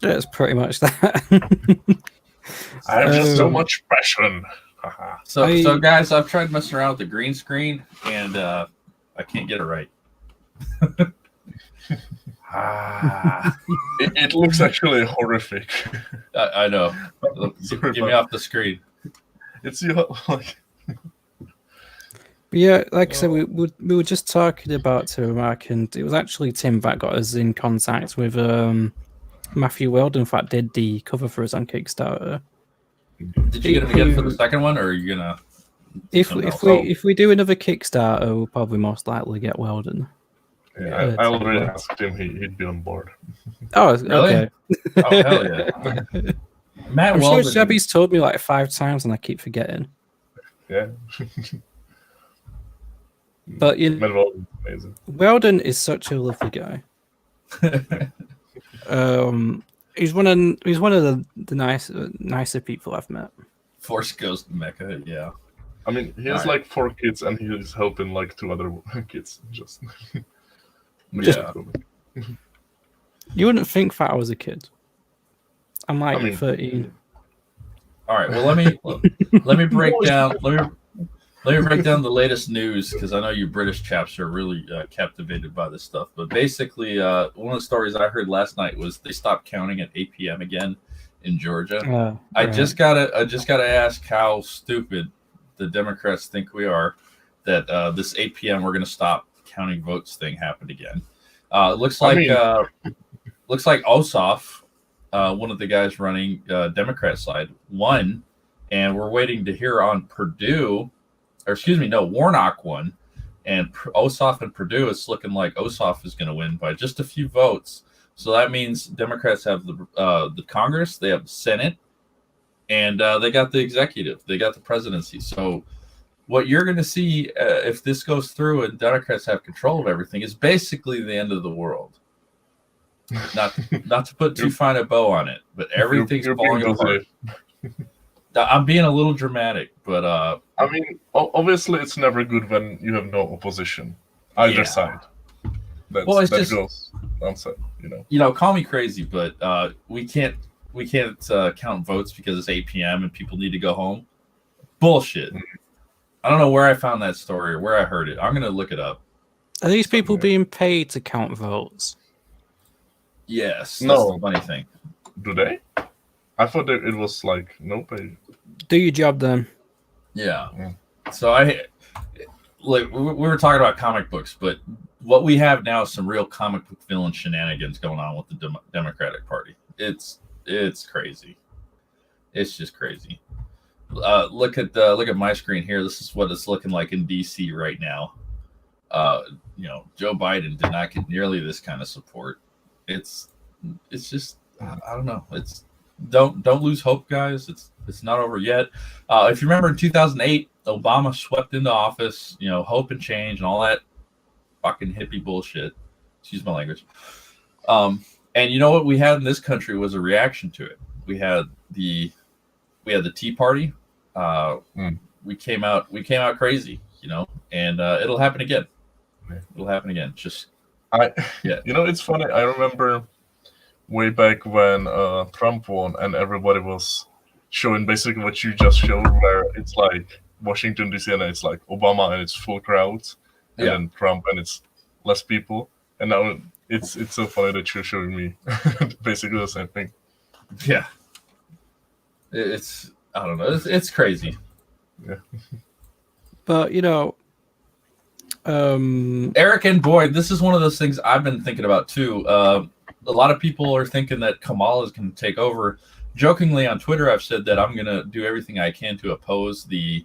That's pretty much that. I have just so Um, much passion. Haha. So guys, I've tried messing around with the green screen, and I can't get it right. It looks actually horrific. I know. Look, Sorry get me about- off the screen. It's like But yeah, like I said, we were just talking about Mark, and it was actually Tim that got us in contact with Matthew Weldon. In fact, did the cover for us on Kickstarter. Did you get him again for the second one, or are you gonna? If we do another Kickstarter, we'll probably most likely get Weldon. Yeah, I already asked him; he'd be on board. Oh, really? Okay. Oh hell yeah! Matt I'm Weldon. sure Shabby's told me like 5 times, and I keep forgetting. Yeah. But Matt Weldon's amazing. Weldon is such a lovely guy. He's one of the nicer people I've met. Force goes to Mecca. Yeah. I mean, he has like 4 kids, and he's helping like 2 other kids. Just Yeah. You wouldn't think that I was a kid. I'm like 13. All right. Well, let me break down. Let me break down the latest news, because I know you British chaps are really captivated by this stuff. But basically, one of the stories I heard last night was they stopped counting at 8 p.m. again in Georgia. I just gotta ask how stupid the Democrats think we are that this 8 p.m. we're gonna stop counting votes thing happened again. It looks like Ossoff, one of the guys running Democrat side, won, and we're waiting to hear on Purdue. Or excuse me, no, Warnock won, and Ossoff and Purdue, it's looking like Ossoff is going to win by just a few votes. So that means Democrats have the Congress, they have the Senate, and they got the executive, they got the presidency. So what you're going to see if this goes through and Democrats have control of everything is basically the end of the world. Not to put too fine a bow on it, but everything's falling apart. I'm being a little dramatic, but I mean, obviously, it's never good when you have no opposition either side. That goes downside, Call me crazy, but we can't count votes because it's 8 p.m. and people need to go home. Bullshit. I don't know where I found that story or where I heard it. I'm gonna look it up. Are these people being paid to count votes? Yes. No. That's the funny thing. Do they? I thought that it was like no pay. Do your job then. Yeah. So we were talking about comic books, but what we have now is some real comic book villain shenanigans going on with the Democratic Party. It's crazy. It's just crazy. Look at my screen here. This is what it's looking like in DC right now. Joe Biden did not get nearly this kind of support. It's just I don't know. It's don't lose hope, guys. It's not over yet. If you remember in 2008, Obama swept into office, hope and change and all that fucking hippie bullshit. Excuse my language. And you know what we had in this country was a reaction to it. We had the Tea Party. We came out crazy, and it'll happen again. It'll happen again. It's funny. I remember way back when Trump won and everybody was showing basically what you just showed, where it's like Washington DC and it's like Obama and it's full crowds, and then Trump and it's less people. And now it's so funny that you're showing me basically the same thing. Yeah, I don't know. It's crazy. Yeah, but Eric and Boyd, this is one of those things I've been thinking about too. A lot of people are thinking that Kamala is going to take over. Jokingly on Twitter, I've said that I'm going to do everything I can to oppose the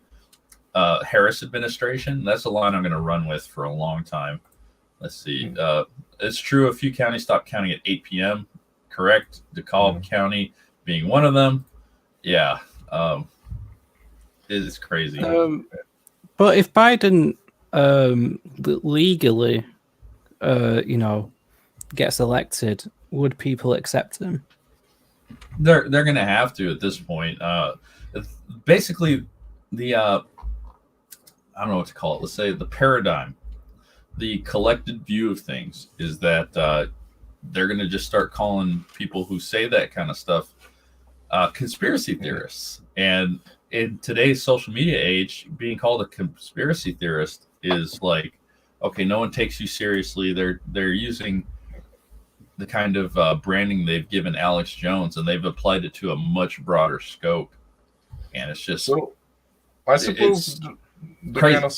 Harris administration. That's a line I'm going to run with for a long time. Let's see. It's true a few counties stopped counting at 8 p.m. Correct. DeKalb County being one of them. Yeah. It's crazy. But if Biden legally, gets elected, would people accept him? They're going to have to at this point. Basically, I don't know what to call it. Let's say the paradigm, the collected view of things is that they're going to just start calling people who say that kind of stuff conspiracy theorists. And in today's social media age, being called a conspiracy theorist is like, okay, no one takes you seriously. They're using the kind of branding they've given Alex Jones, and they've applied it to a much broader scope. And it's just so. I suppose the kind of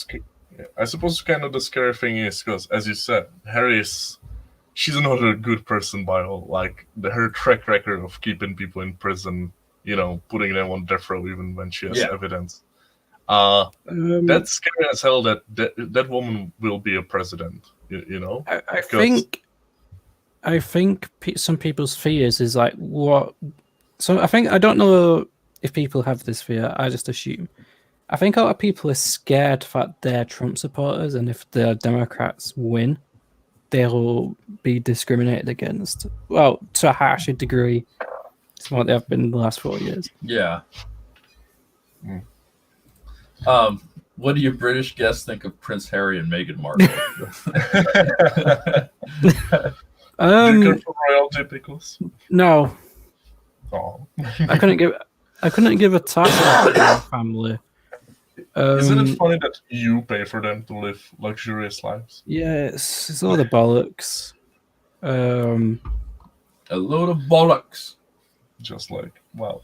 I suppose kind of the scary thing is because, as you said, she's not a good person by all. Like her track record of keeping people in prison, putting them on death row even when she has evidence. That's scary as hell. That woman will be a president. I think some people's fears is like what. So I don't know if people have this fear. I just assume. I think a lot of people are scared that they're Trump supporters, and if the Democrats win, they'll be discriminated against. Well, to a harsher degree, it's what they have been in the last 4 years. Yeah. What do your British guests think of Prince Harry and Meghan Markle? Do you come from royalty, Pickles? No. Oh. I couldn't give a toss about their family. Isn't it funny that you pay for them to live luxurious lives? Yeah, it's all the bollocks. A load of bollocks. Just like, wow.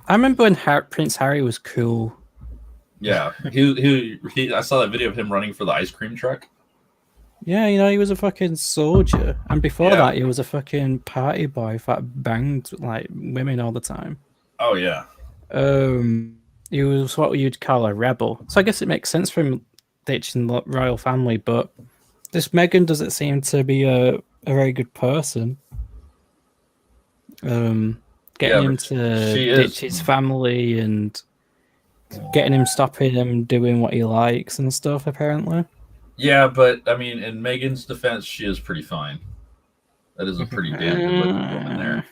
I remember when Prince Harry was cool. Yeah, he. I saw that video of him running for the ice cream truck. Yeah, he was a fucking soldier, and before that, he was a fucking party boy that banged like women all the time. Oh yeah. He was what you'd call a rebel. So I guess it makes sense for him ditching the royal family, but this Meghan doesn't seem to be a very good person. Getting him to ditch his family and stopping him doing what he likes and stuff, apparently. Yeah, but I mean, in Meghan's defense, she is pretty fine. That is a pretty damn good looking woman there.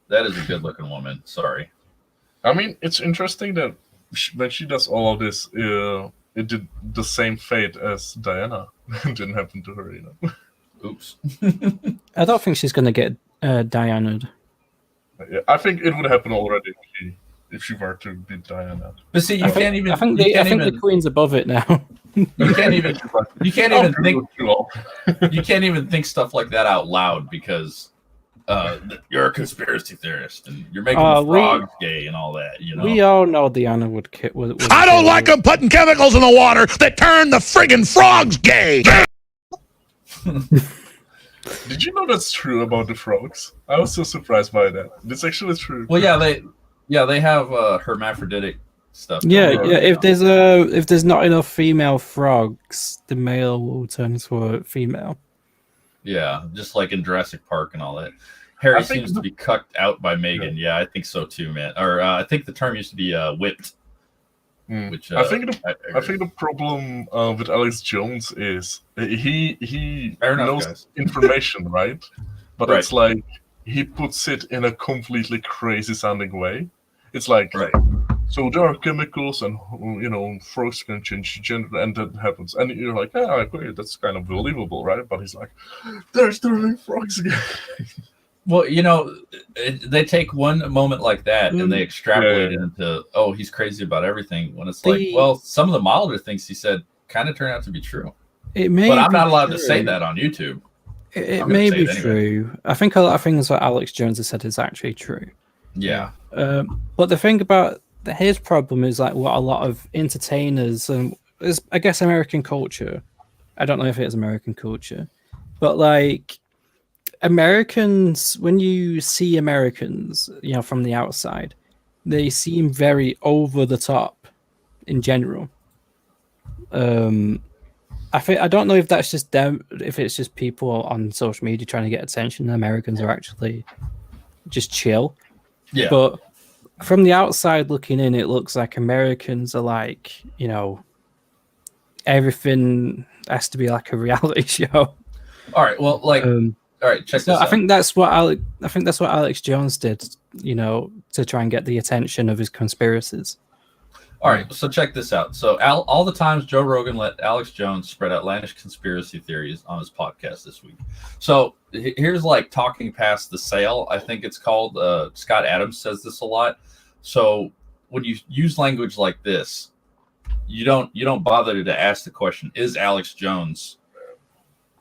That is a good looking woman. Sorry. I mean, it's interesting that when she does all of this, it did the same fate as Diana. It didn't happen to her, Oops. I don't think she's going to get Diana'd. Yeah, I think it would happen already if she were to beat Diana. But see, I think the Queen's above it now. You can't even think stuff like that out loud because you're a conspiracy theorist and you're making the frogs gay and all that. We all know Diana would I don't like them putting chemicals in the water that turn the friggin' frogs gay. Did you know that's true about the frogs? I was so surprised by that. It's actually true. Well, they have hermaphroditic stuff. Yeah. If there's not enough female frogs, the male will turn into a female. Yeah, just like in Jurassic Park and all that. Harry seems to be cucked out by Meghan. Yeah, I think so too, man. Or I think the term used to be whipped. Which I think the problem with Alex Jones is he knows information, right? But it's like he puts it in a completely crazy sounding way. It's like, so there are chemicals and frogs can change gender and that happens, and you're like, yeah, okay, that's kind of believable, right? But he's like, there's literally frogs again. Well, they take one moment like that and they extrapolate it into, oh, he's crazy about everything. When it's like, well, some of the milder things he said kind of turn out to be true. It may, but I'm not allowed to say that on YouTube. It may be true. I think a lot of things that Alex Jones has said is actually true. Yeah. But the thing about his problem is like what a lot of entertainers and I guess American culture. I don't know if it is American culture, but like. Americans, when you see Americans, from the outside, they seem very over the top in general. I don't know if that's just them, if it's just people on social media trying to get attention. Americans are actually just chill. Yeah. But from the outside looking in, it looks like Americans are like, everything has to be like a reality show. All right. Well, all right, check this out. I think that's what Alex Jones did, to try and get the attention of his conspiracies. All right, so check this out. So all the times Joe Rogan let Alex Jones spread outlandish conspiracy theories on his podcast this week. So here's like talking past the sale, I think it's called. Scott Adams says this a lot. So when you use language like this, you don't bother to ask the question, is Alex Jones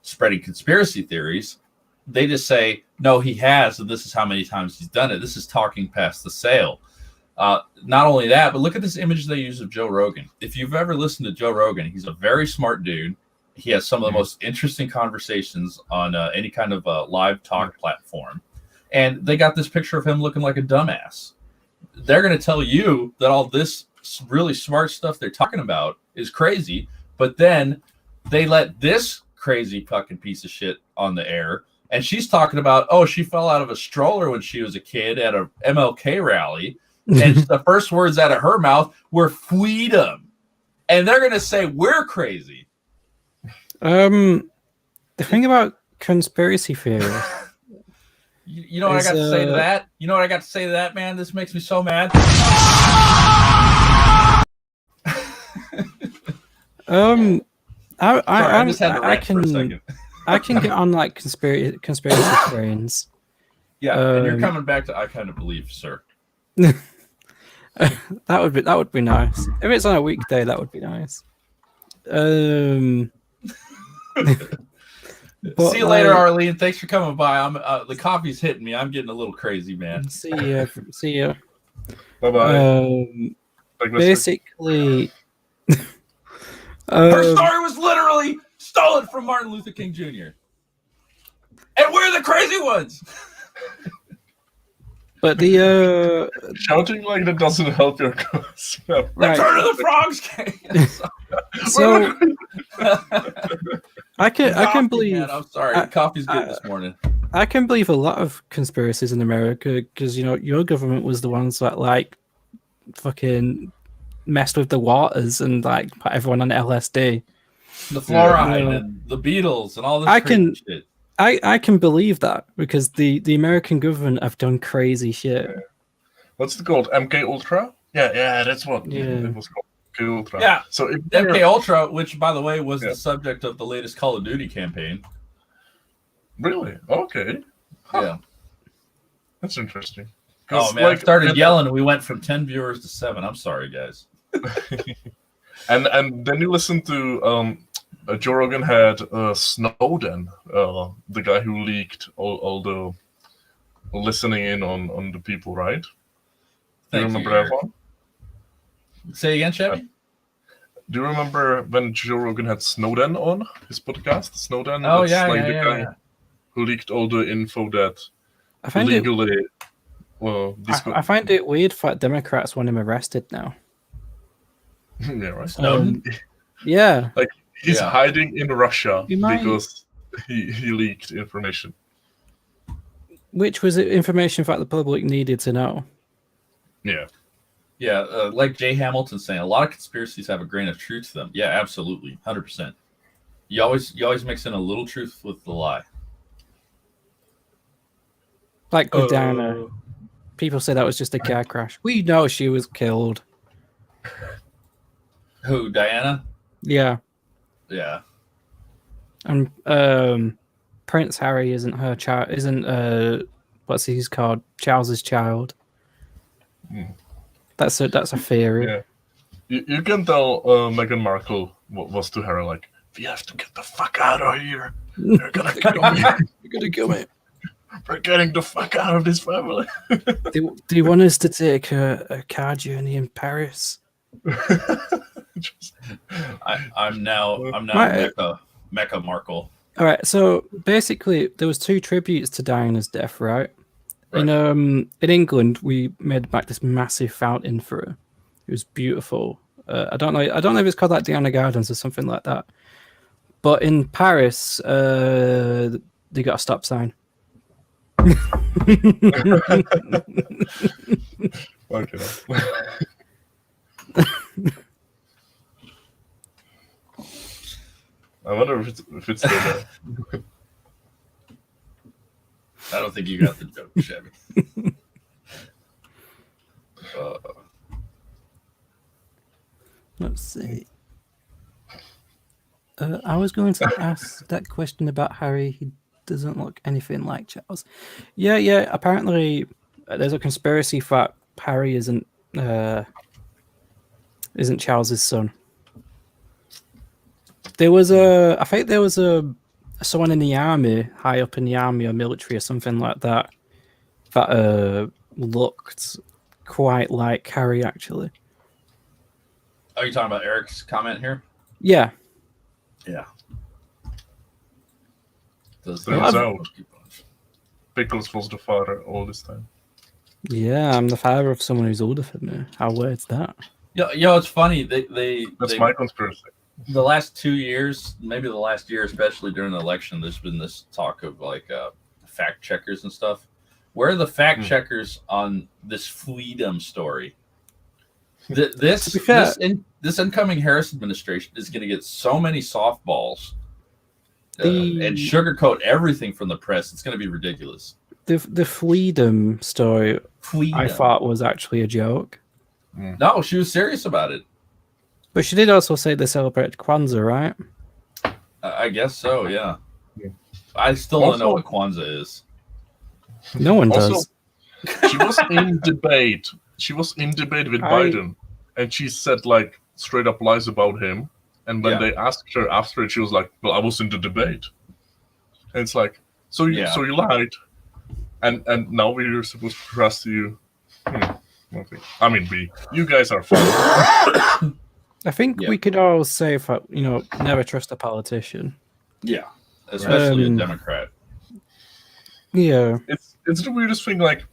spreading conspiracy theories? They just say, no, he has, and this is how many times he's done it. This is talking past the sale. Not only that, but look at this image they use of Joe Rogan. If you've ever listened to Joe Rogan, he's a very smart dude. He has some of the most interesting conversations on any kind of live talk platform. And they got this picture of him looking like a dumbass. They're going to tell you that all this really smart stuff they're talking about is crazy, but then they let this crazy fucking piece of shit on the air, and she's talking about, oh, she fell out of a stroller when she was a kid at a MLK rally, and the first words out of her mouth were freedom, and they're gonna say we're crazy. The thing about conspiracy theories. You know what I got to say to that? You know what I got to say to that, man? This makes me so mad. I just had to rant for a second. I can get on like conspiracy trains. Yeah, and you're coming back to I kind of believe, sir. that would be nice. If it's on a weekday, that would be nice. But, see you later, Arlene. Thanks for coming by. I'm the coffee's hitting me. I'm getting a little crazy, man. See ya. Bye bye. Basically, her story was literally stolen from Martin Luther King Jr. And we're the crazy ones. But the shouting like that doesn't help your cause. No. Right. Return of the Frogs game. So I can believe. Man, I'm sorry, coffee's good this morning. I can believe a lot of conspiracies in America because your government was the ones that like fucking messed with the waters and like put everyone on LSD. The fluoride and the Beatles and all this shit. I can believe that because the American government have done crazy shit. Yeah. What's it called? MK Ultra? Yeah, that's what it was called. MK Ultra. Yeah. So if MK Ultra, which by the way was the subject of the latest Call of Duty campaign. Really? Okay. Huh. Yeah. That's interesting. Oh man, I started yelling and we went from 10 viewers to 7. I'm sorry, guys. and then you listen to Joe Rogan had Snowden, the guy who leaked all the listening in on the people, right? Do you remember that one? Say again, Chevy? Do you remember when Joe Rogan had Snowden on his podcast? Snowden? Oh, the yeah. Who leaked all the info that I find legally... I find it weird that Democrats want him arrested now. Yeah, right. Snowden? Yeah. Like, he's hiding in Russia because he leaked information. Which was information that the public needed to know. Yeah. Yeah, like Jay Hamilton saying, a lot of conspiracies have a grain of truth to them. Yeah, absolutely, 100%. You always mix in a little truth with the lie. Like with Diana, people say that was just a car crash. We know she was killed. Who, Diana? Yeah. Yeah. And Prince Harry isn't her child. Isn't what's he's called? Charles's child. That's a theory. Yeah. You can tell Meghan Markle was to her like, we have to get the fuck out of here. They're gonna kill me. You're gonna kill me. We're getting the fuck out of this family. Do you want us to take a car journey in Paris? I'm now Mecca Markle. All right, so basically there was 2 tributes to Diana's death, right? In England, we made like this massive fountain for her. It was beautiful. I don't know if it's called like Diana Gardens or something like that. But in Paris, they got a stop sign. Okay. I wonder if it's still there. I don't think you got the joke, Chevy. Let's see. I was going to ask that question about Harry. He doesn't look anything like Charles. Yeah. Apparently, there's a conspiracy that Harry isn't Charles's son. I think there was someone in the army, high up in the army or military or something like that, that looked quite like Harry, actually. Are you talking about Eric's comment here? Yeah. Yeah. Turns Well, out Pickles was the father all this time. Yeah, I'm the father of someone who's older than me. How weird's that? It's funny. That's my conspiracy. The last 2 years, maybe the last year, especially during the election, there's been this talk of like fact checkers and stuff. Where are the fact checkers on this freedom story? This incoming Harris administration is going to get so many softballs and sugarcoat everything from the press. It's going to be ridiculous. The freedom story, Freedom. I thought was actually a joke. No, she was serious about it. But she did also say they celebrate Kwanzaa, right? I guess so, yeah. I still don't know what Kwanzaa is. No one does. She was in debate. She was in debate with Biden, and she said like straight up lies about him. And when they asked her after it, she was like, "Well, I was in the debate." And it's like, so you lied, and now we're supposed to trust you. Okay. I mean, you guys are fine. I think we could all say, never trust a politician. Yeah, especially a Democrat. Yeah, it's the weirdest thing. Like,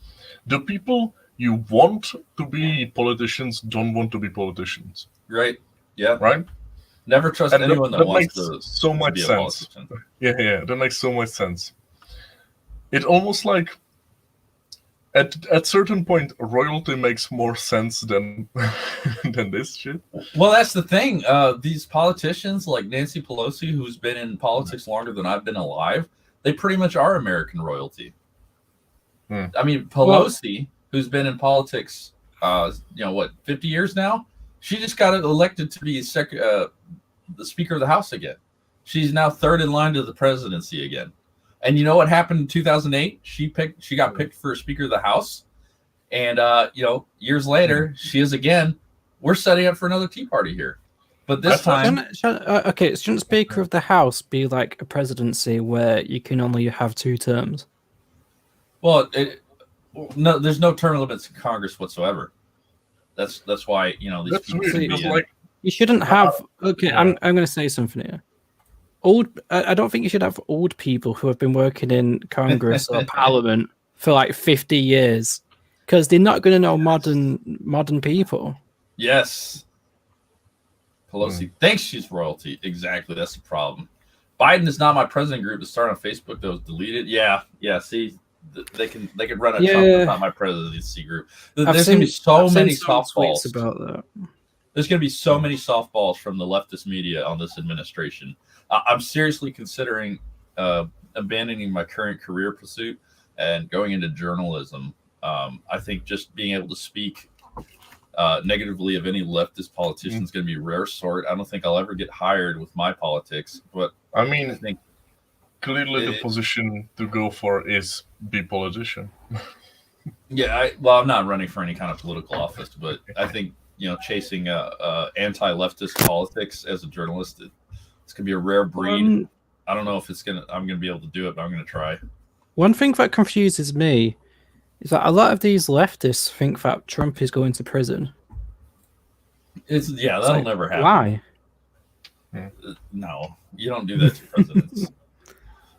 the people you want to be politicians don't want to be politicians. Right. Yeah. Right. Never trust anyone that wants makes to so much be a sense. politician. Yeah, that makes so much sense. It almost like at certain point royalty makes more sense than than this shit. Well, that's the thing. These politicians like Nancy Pelosi, who's been in politics longer than I've been alive, they pretty much are American royalty. I mean, Pelosi, who's been in politics, 50 years now? She just got elected to be the Speaker of the House again. She's now third in line to the presidency again. And you know what happened in 2008? She got picked for Speaker of the House, and years later, she is again. We're setting up for another Tea Party here, but this time, shouldn't Speaker of the House be like a presidency where you can only have 2 terms? Well, no, there's no term limits in Congress whatsoever. That's why these people should be in. You shouldn't have. Okay, I'm going to say something here. I don't think you should have old people who have been working in Congress or Parliament for like 50 years, because they're not going to know modern people. Yes. Pelosi thinks she's royalty. Exactly. That's the problem. Biden is not my president group to start on Facebook that was deleted. Yeah. See, they can run a Trump that's not my presidency group. There's going to be so many softballs about that. There's going to be so many softballs from the leftist media on this administration. I'm seriously considering abandoning my current career pursuit and going into journalism. I think just being able to speak negatively of any leftist politician is going to be rare sort. I don't think I'll ever get hired with my politics, but I mean, I think clearly the position to go for is be politician. Yeah, I'm not running for any kind of political office, but I think chasing anti-leftist politics as a journalist, it's gonna be a rare breed. I don't know if I'm gonna be able to do it, but I'm gonna try. One thing that confuses me is that a lot of these leftists think that Trump is going to prison. That'll never happen. Why? No, you don't do that to presidents.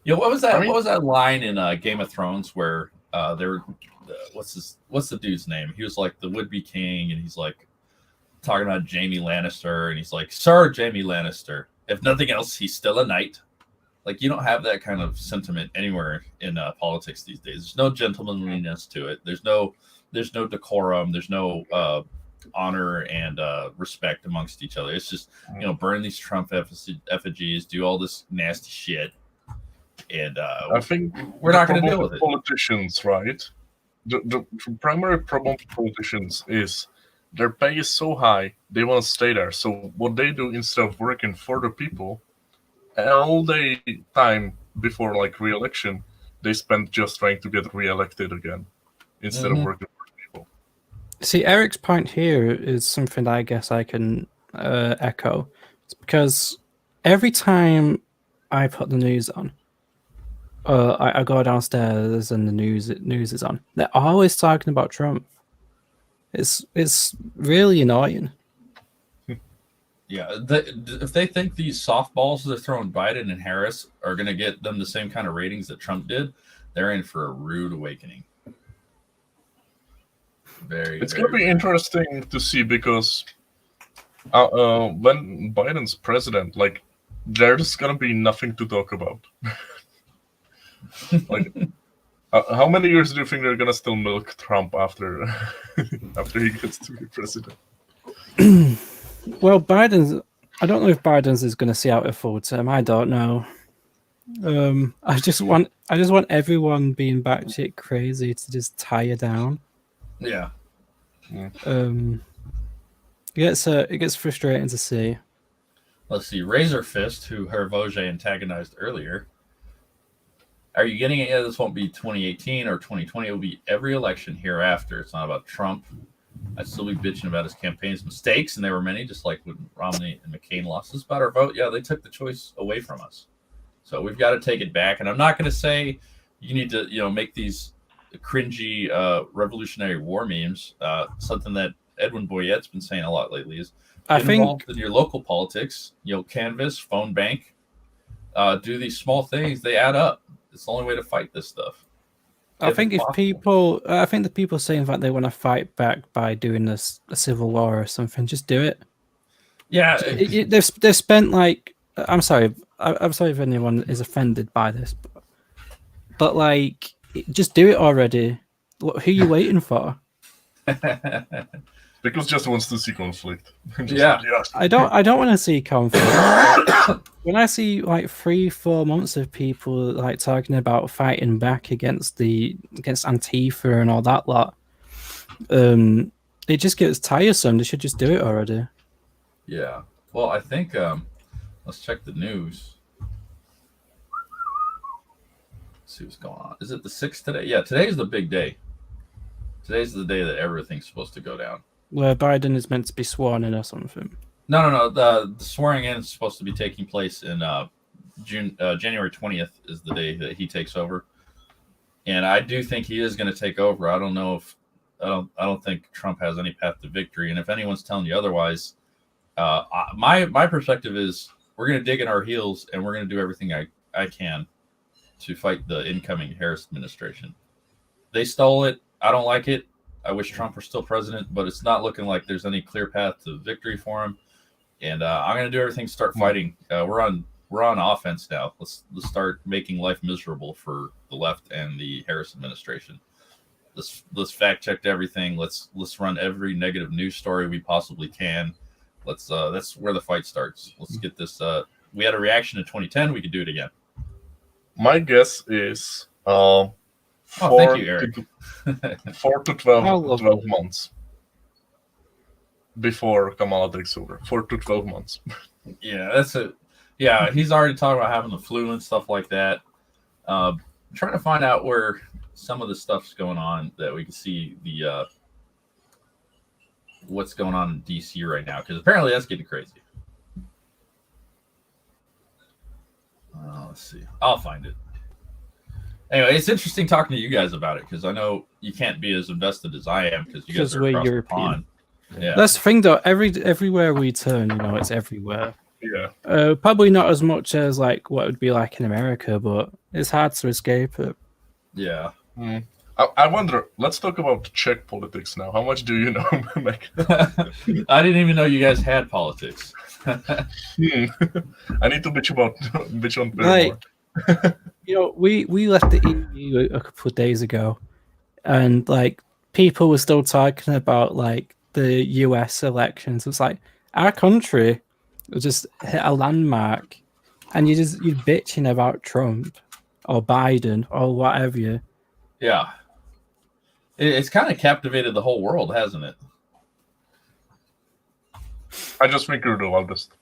What was that? What was that line in Game of Thrones where what's the dude's name? He was like the would-be king, and he's like talking about Jaime Lannister, and he's like, "Sir Jaime Lannister, if nothing else, he's still a knight." Like, you don't have that kind of sentiment anywhere in politics these days. There's no gentlemanliness to it. There's no decorum. There's no honor and respect amongst each other. It's just burn these Trump effigies, do all this nasty shit, and I think we're not going to deal with it. Politicians, right? The primary problem for politicians is their pay is so high, they want to stay there. So what they do instead of working for the people, all day time before like re-election, they spend just trying to get re-elected again instead of working for people. See, Eric's point here is something that I guess I can echo. It's because every time I put the news on, I go downstairs and the news is on, they're always talking about Trump. It's really annoying. Yeah, if they think these softballs they're throwing Biden and Harris are going to get them the same kind of ratings that Trump did, they're in for a rude awakening. It's going to be interesting to see because when Biden's president, like, there's going to be nothing to talk about. Like, how many years do you think they're going to still milk Trump after he gets to be president? Well, I don't know if Biden's is going to see out a full term. I don't know. I just want everyone being batshit crazy to just tire down. Yeah. It gets frustrating to see. Let's see. Razor Fist, who Hervoge antagonized earlier. Are you getting it? Yeah, this won't be 2018 or 2020. It will be every election hereafter. It's not about Trump. I'd still be bitching about his campaign's mistakes, and there were many, just like when Romney and McCain lost. It's about our vote. Yeah, they took the choice away from us. So we've got to take it back. And I'm not going to say you need to, make these cringy Revolutionary War memes. Something that Edwin Boyette's been saying a lot lately is get involved in your local politics. Canvass, phone bank, do these small things. They add up. It's the only way to fight this stuff. I think the people saying that they want to fight back by doing a civil war or something, just do it. Yeah, they've spent like. I'm sorry if anyone is offended by this, but like, just do it already. Who are you waiting for? Pickles just wants to see conflict. I don't want to see conflict. When I see like 3-4 months of people like talking about fighting back against Antifa and all that lot, it just gets tiresome. They should just do it already. Yeah. Well, I think let's check the news. Let's see what's going on. Is it the 6th today? Yeah, today's the big day. Today's the day that everything's supposed to go down. Where Biden is meant to be sworn in or something. No. The swearing in is supposed to be taking place in January 20th is the day that he takes over, and I do think he is going to take over. I don't know if I don't think Trump has any path to victory, and if anyone's telling you otherwise, my perspective is we're going to dig in our heels and we're going to do everything I can to fight the incoming Harris administration. They stole it. I don't like it. I wish Trump were still president, but it's not looking like there's any clear path to victory for him. And I'm going to do everything to start fighting. We're on offense now. Let's start making life miserable for the left and the Harris administration. Let's fact check everything. Let's run every negative news story we possibly can. That's where the fight starts. Let's get this. We had a reaction in 2010. We could do it again. My guess is thank you, Eric. 4 to 12 months before Kamala takes over. 4 to 12 months. Yeah, that's it. Yeah, he's already talking about having the flu and stuff like that. Trying to find out where some of the stuff's going on that we can see the what's going on in DC right now, because apparently that's getting crazy. Let's see. I'll find it. Anyway, it's interesting talking to you guys about it because I know you can't be as invested as I am because you guys are across the pond. Yeah. That's the thing, though. Everywhere we turn, it's everywhere. Yeah. Probably not as much as like what it would be like in America, but it's hard to escape it. Yeah. I wonder. Let's talk about Czech politics now. How much do you know, Meg? I didn't even know you guys had politics. I need to bitch on like, we left the EU a couple of days ago, and like people were still talking about like the US elections. It's like our country just hit a landmark, and you're bitching about Trump or Biden or whatever. Yeah, it's kind of captivated the whole world, hasn't it? I just think you're the loudest.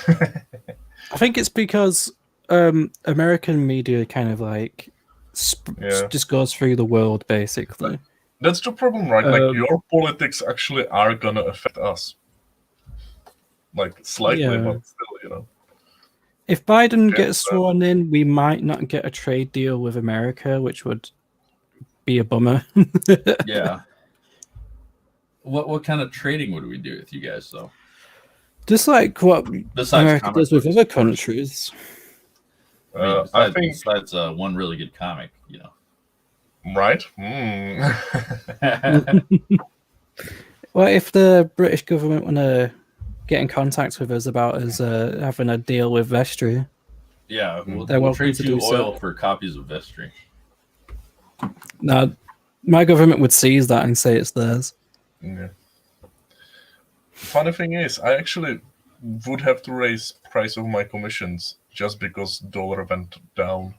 I think it's because American media kind of like just goes through the world, basically. That's the problem, right? Like your politics actually are gonna affect us, like slightly, but still, If Biden gets sworn in, we might not get a trade deal with America, which would be a bummer. Yeah. What kind of trading would we do with you guys though? Just like what Besides America comic does with books, other of course. countries. I I think besides one really good comic, you know. right. Well, if the British government want to get in contact with us about us having a deal with Vestry, Yeah, They're we'll welcome trade to you do so. oil for copies of Vestry. now my government would seize that and say it's theirs. Yeah. Funny thing is, I actually would have to raise price of my commissions just because dollar went down.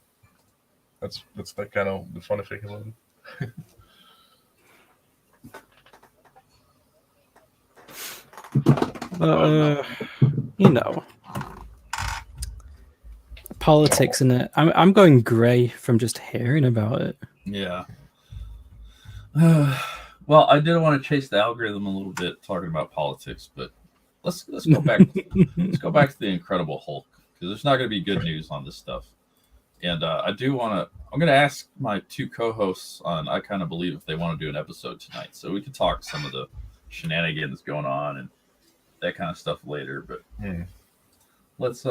That's the kind of the funny thing about it. But you know, politics in it. I'm going grey from just hearing about it. Yeah. Well, I did want to chase the algorithm a little bit talking about politics, but let's go back. Let's go back to the Incredible Hulk because there's not going to be good news on this stuff. And I do want to. I'm going to ask my two co-hosts on. I kind of believe if they want to do an episode tonight, so we can talk some of the shenanigans going on and that kind of stuff later. But let's.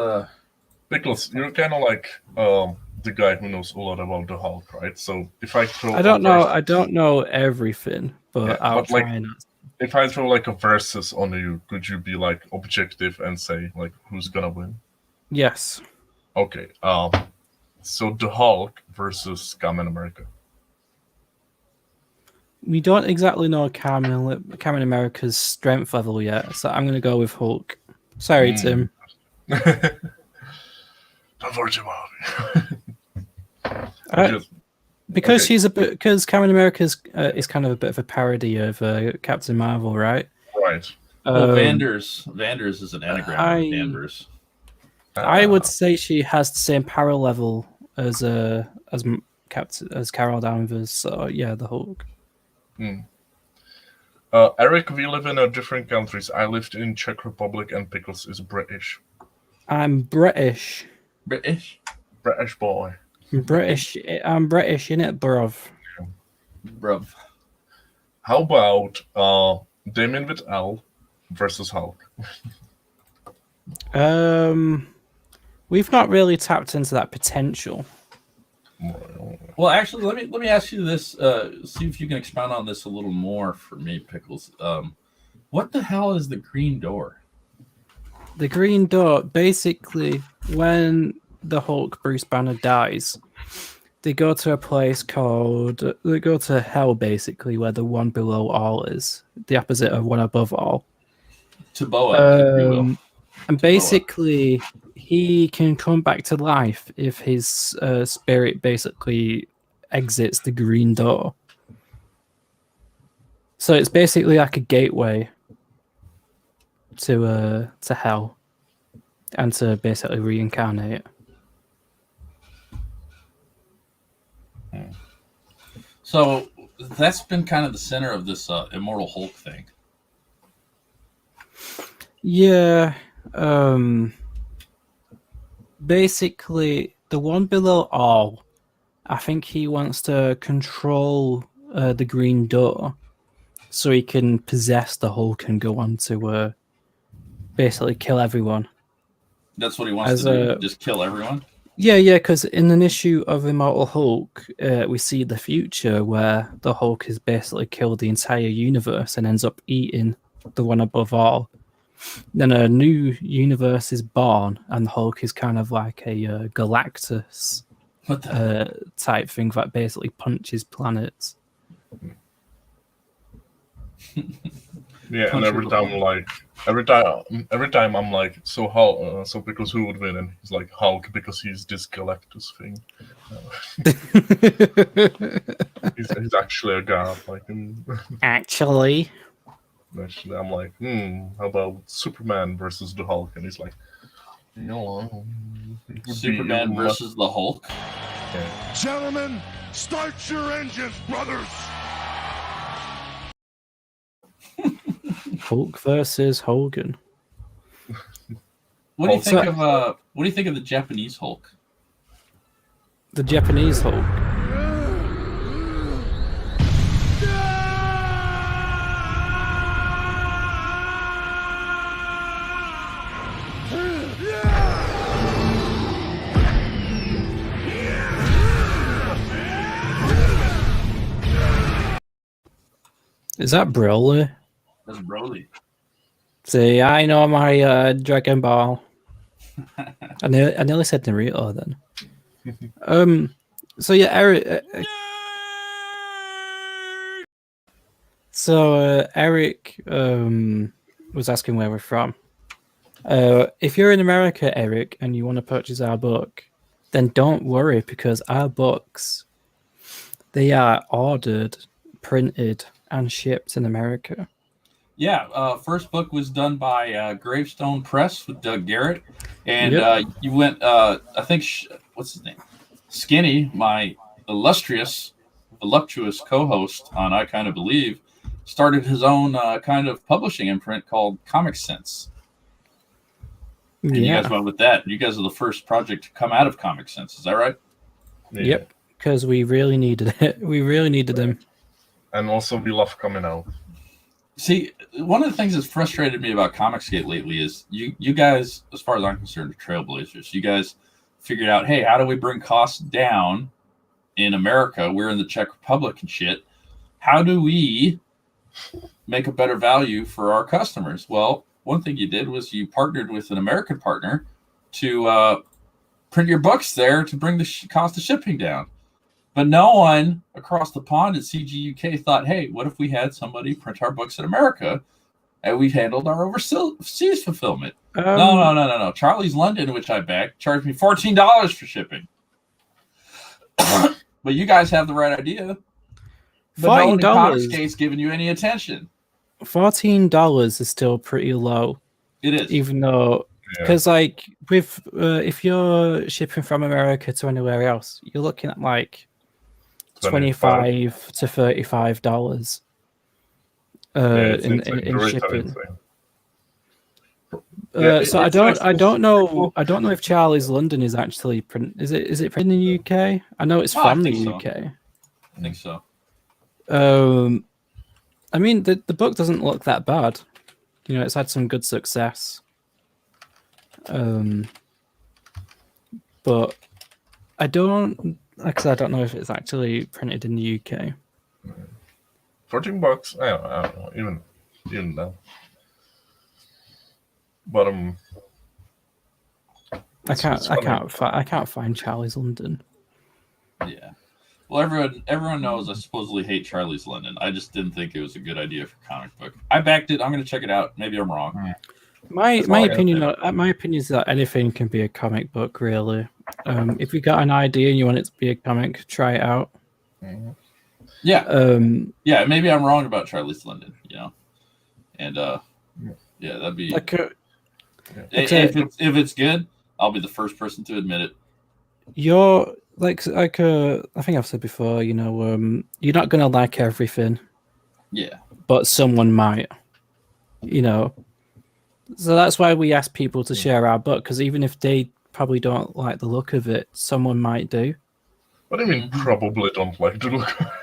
Pickles, you're kind of like the guy who knows a lot about the Hulk, right? So if I throw, I don't know everything, but Yeah, I'll but, like, try and. if I throw like a versus on you, could you be like objective and say like who's gonna win? Yes. Okay. So the Hulk versus Captain America. We don't exactly know Captain America's strength level yet, so I'm going to go with Hulk. Sorry, Tim. Don't worry about it. Because Okay. because Captain America is kind of a bit of a parody of Captain Marvel, right? Right. Well, Um, Vander's is an anagram of Danvers. I would say she has the same power level as Carol Danvers. So yeah, the Hulk. Eric, we live in different countries. I lived in Czech Republic, and Pickles is British. I'm British. British. British boy. British. I'm British, innit, bruv? Bruv. How about Damien with L versus Hulk? We've not really tapped into that potential. Well, actually, let me ask you this. See if you can expound on this a little more for me, Pickles. What the hell is the Green Door? The Green Door, basically, when the Hulk Bruce Banner dies, they go to a place they go to hell, basically, where the one below all is, the opposite of one above all. Taboa, if you will. And basically, he can come back to life if his spirit basically exits the Green Door. So it's basically like a gateway to hell, and to basically reincarnate. So that's been kind of the center of this Immortal Hulk thing. Yeah. Basically, the one below all, I think he wants to control the Green Door so he can possess the Hulk and go on to basically kill everyone. That's what he wants to do. Just kill everyone. Yeah, because in an issue of Immortal Hulk, we see the future where the Hulk has basically killed the entire universe and ends up eating the one above all. Then a new universe is born, and the Hulk is kind of like a Galactus type thing that basically punches planets. Yeah, and every time I'm like, so Hulk, so because who would win? And he's like Hulk because he's this Galactus thing. He's actually a god, like. Actually, I'm like, how about Superman versus the Hulk? And he's like, Superman versus the Hulk. Yeah. Gentlemen, start your engines, brothers. Hulk versus Hogan. What do you think of the Japanese Hulk? The Japanese Hulk. Is that Broly? That's Broly. See, I know my Dragon Ball. I nearly said Naruto then. So yeah, Eric. Eric was asking where we're from. If you're in America, Eric, and you want to purchase our book, then don't worry because our books, they are ordered, printed, and shipped in America. Yeah, first book was done by Gravestone Press with Doug Garrett, and Yep. you went. I think what's his name? Skinny, my voluptuous co-host on I Kind of Believe, started his own kind of publishing imprint called Comic Sense. And you guys went with that. You guys are the first project to come out of Comic Sense. Is that right? Yeah. Yep. Because we really needed it. We really needed them. And also, we love coming out. See, one of the things that's frustrated me about Comicsgate lately is you guys, as far as I'm concerned, are trailblazers. You guys figured out, hey, how do we bring costs down in America? We're in the Czech Republic and shit. How do we make a better value for our customers? Well, one thing you did was you partnered with an American partner to print your books there to bring the cost of shipping down. But no one across the pond at CG UK thought, hey, what if we had somebody print our books in America and we handled our overseas fulfillment? No. Charlie's London, which I backed, charged me $14 for shipping. But you guys have the right idea. But no one in Comicsgate's giving you any attention. $14 is still pretty low. It is. Even though, because like with if you're shipping from America to anywhere else, you're looking at like $25 to $35 in shipping. So I don't know if Charlie's London is actually print. Is it printed in the UK? I know it's from the UK. I think so. I mean the book doesn't look that bad. You know, it's had some good success. But I don't. Like I said, I don't know if it's actually printed in the UK. $14. I don't know. Even now. But I can't find Charlie's London. Yeah. Well, everyone knows I supposedly hate Charlie's London. I just didn't think it was a good idea for comic book. I backed it. I'm going to check it out. Maybe I'm wrong. My opinion is that anything can be a comic book, really. If you got an idea and you want it to be a comic, try it out. Yeah. Yeah, maybe I'm wrong about Charlie's London, you know. And yeah, that'd be like if it's good, I'll be the first person to admit it. You're like I think I've said before, you know, you're not gonna like everything. Yeah. But someone might. You know. So that's why we ask people to share our book, because even if they probably don't like the look of it, someone might do. What do you mean probably don't like the look of it?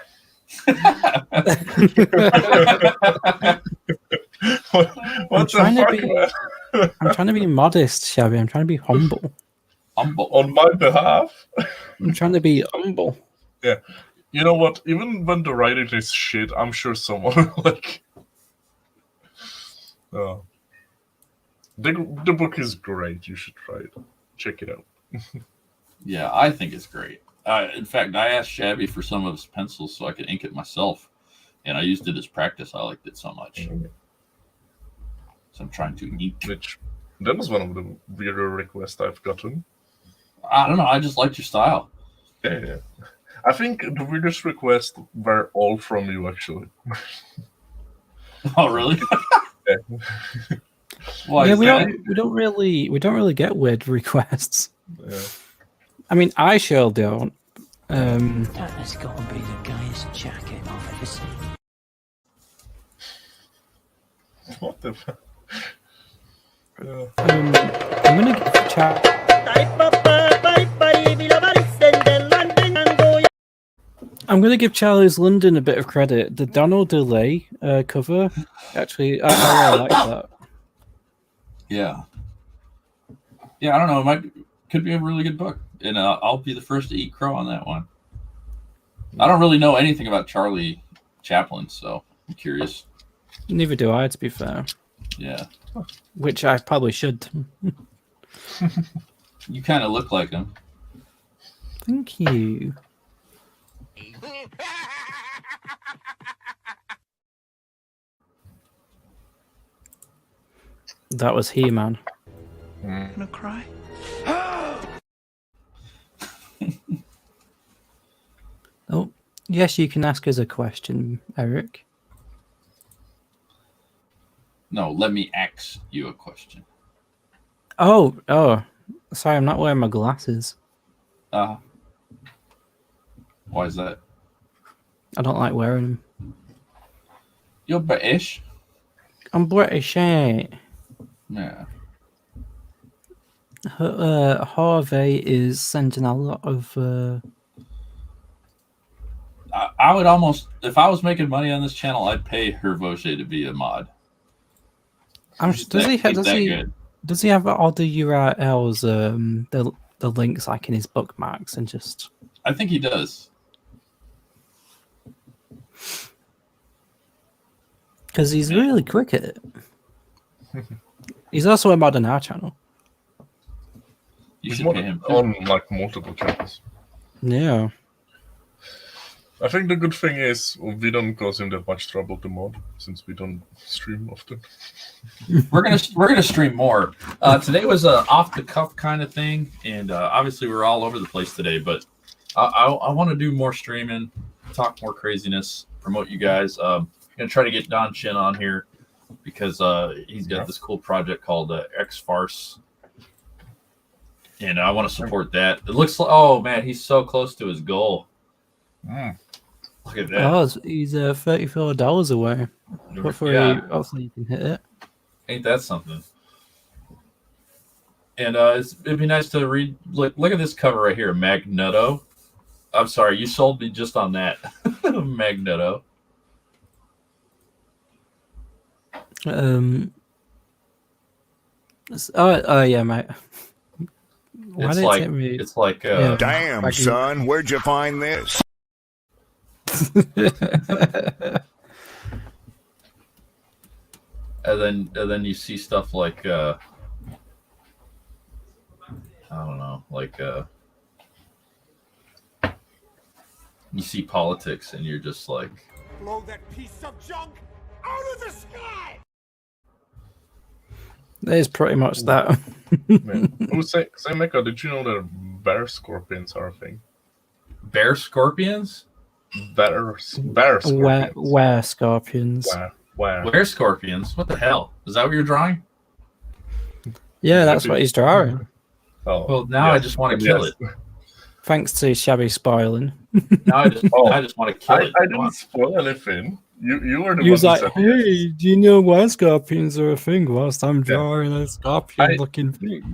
I'm trying to be modest, Shabby. I'm trying to be humble. Humble on my behalf? I'm trying to be humble. Yeah. You know what? Even when the writing is shit, I'm sure someone like... Oh. The book is great. You should try it. Check it out. Yeah, I think it's great. In fact, I asked Shabby for some of his pencils so I could ink it myself, and I used it as practice. I liked it so much. So I'm trying to ink. That was one of the weirder requests I've gotten. I don't know. I just liked your style. Yeah. I think the weirdest requests were all from you, actually. Oh, really? Yeah. Well, yeah, we don't really get weird requests. Yeah. I mean, I sure don't. That has got to be the gayest jacket I've ever seen. What the fuck? I'm gonna give chat. I'm gonna give Charlie's London a bit of credit. The Donald DeLay cover, actually, I really like that. Yeah. Yeah, I don't know. Could be a really good book, and I'll be the first to eat crow on that one. I don't really know anything about Charlie Chaplin, so I'm curious. Neither do I, to be fair. Yeah. Which I probably should. You kind of look like him. Thank you. That was He-Man. Gonna cry? Oh, yes, you can ask us a question, Eric. No, let me ask you a question. Oh, sorry, I'm not wearing my glasses. Why is that? I don't like wearing them. You're British? I'm British, ain't Yeah. Harvey is sending a lot of... I would almost, if I was making money on this channel, I'd pay Hervoche to be a mod. Does he have all the URLs, the links like in his bookmarks and just... I think he does. Because he's really quick at it. He's also a mod on our channel. You He's should pay him too. on like multiple channels. Yeah. I think the good thing is we don't cause him that much trouble to mod since we don't stream often. We're gonna stream more. Today was a off the cuff kind of thing, and obviously we're all over the place today. But I want to do more streaming, talk more craziness, promote you guys. Gonna try to get Don Chin on here because he's got this cool project called X Farce, and I want to support that. It looks like, oh man, he's so close to his goal. Look at that. Oh, he's $34 away. Hopefully you can hit it. Ain't that something? And it'd be nice to read. Look at this cover right here, Magneto. I'm sorry, you sold me just on that, Magneto. Oh yeah, mate. It's like Damn, son, where'd you find this? and then you see stuff like I don't know, like you see politics and you're just like, Blow that piece of junk out of the sky! There's pretty much that. Say, Mecca, did you know that bear scorpions are a thing? bear scorpions? Bear scorpions. Where scorpions? Where? Where scorpions? What the hell? Is that what you're drawing? Yeah, that's what he's drawing. Oh, Well, now I just want to kill it. Thanks to Shabby spoiling. Now I just want to kill it. I didn't spoil anything. You were the He was one like, who said hey, do you know why scorpions are a thing whilst I'm drawing a scorpion-looking thing?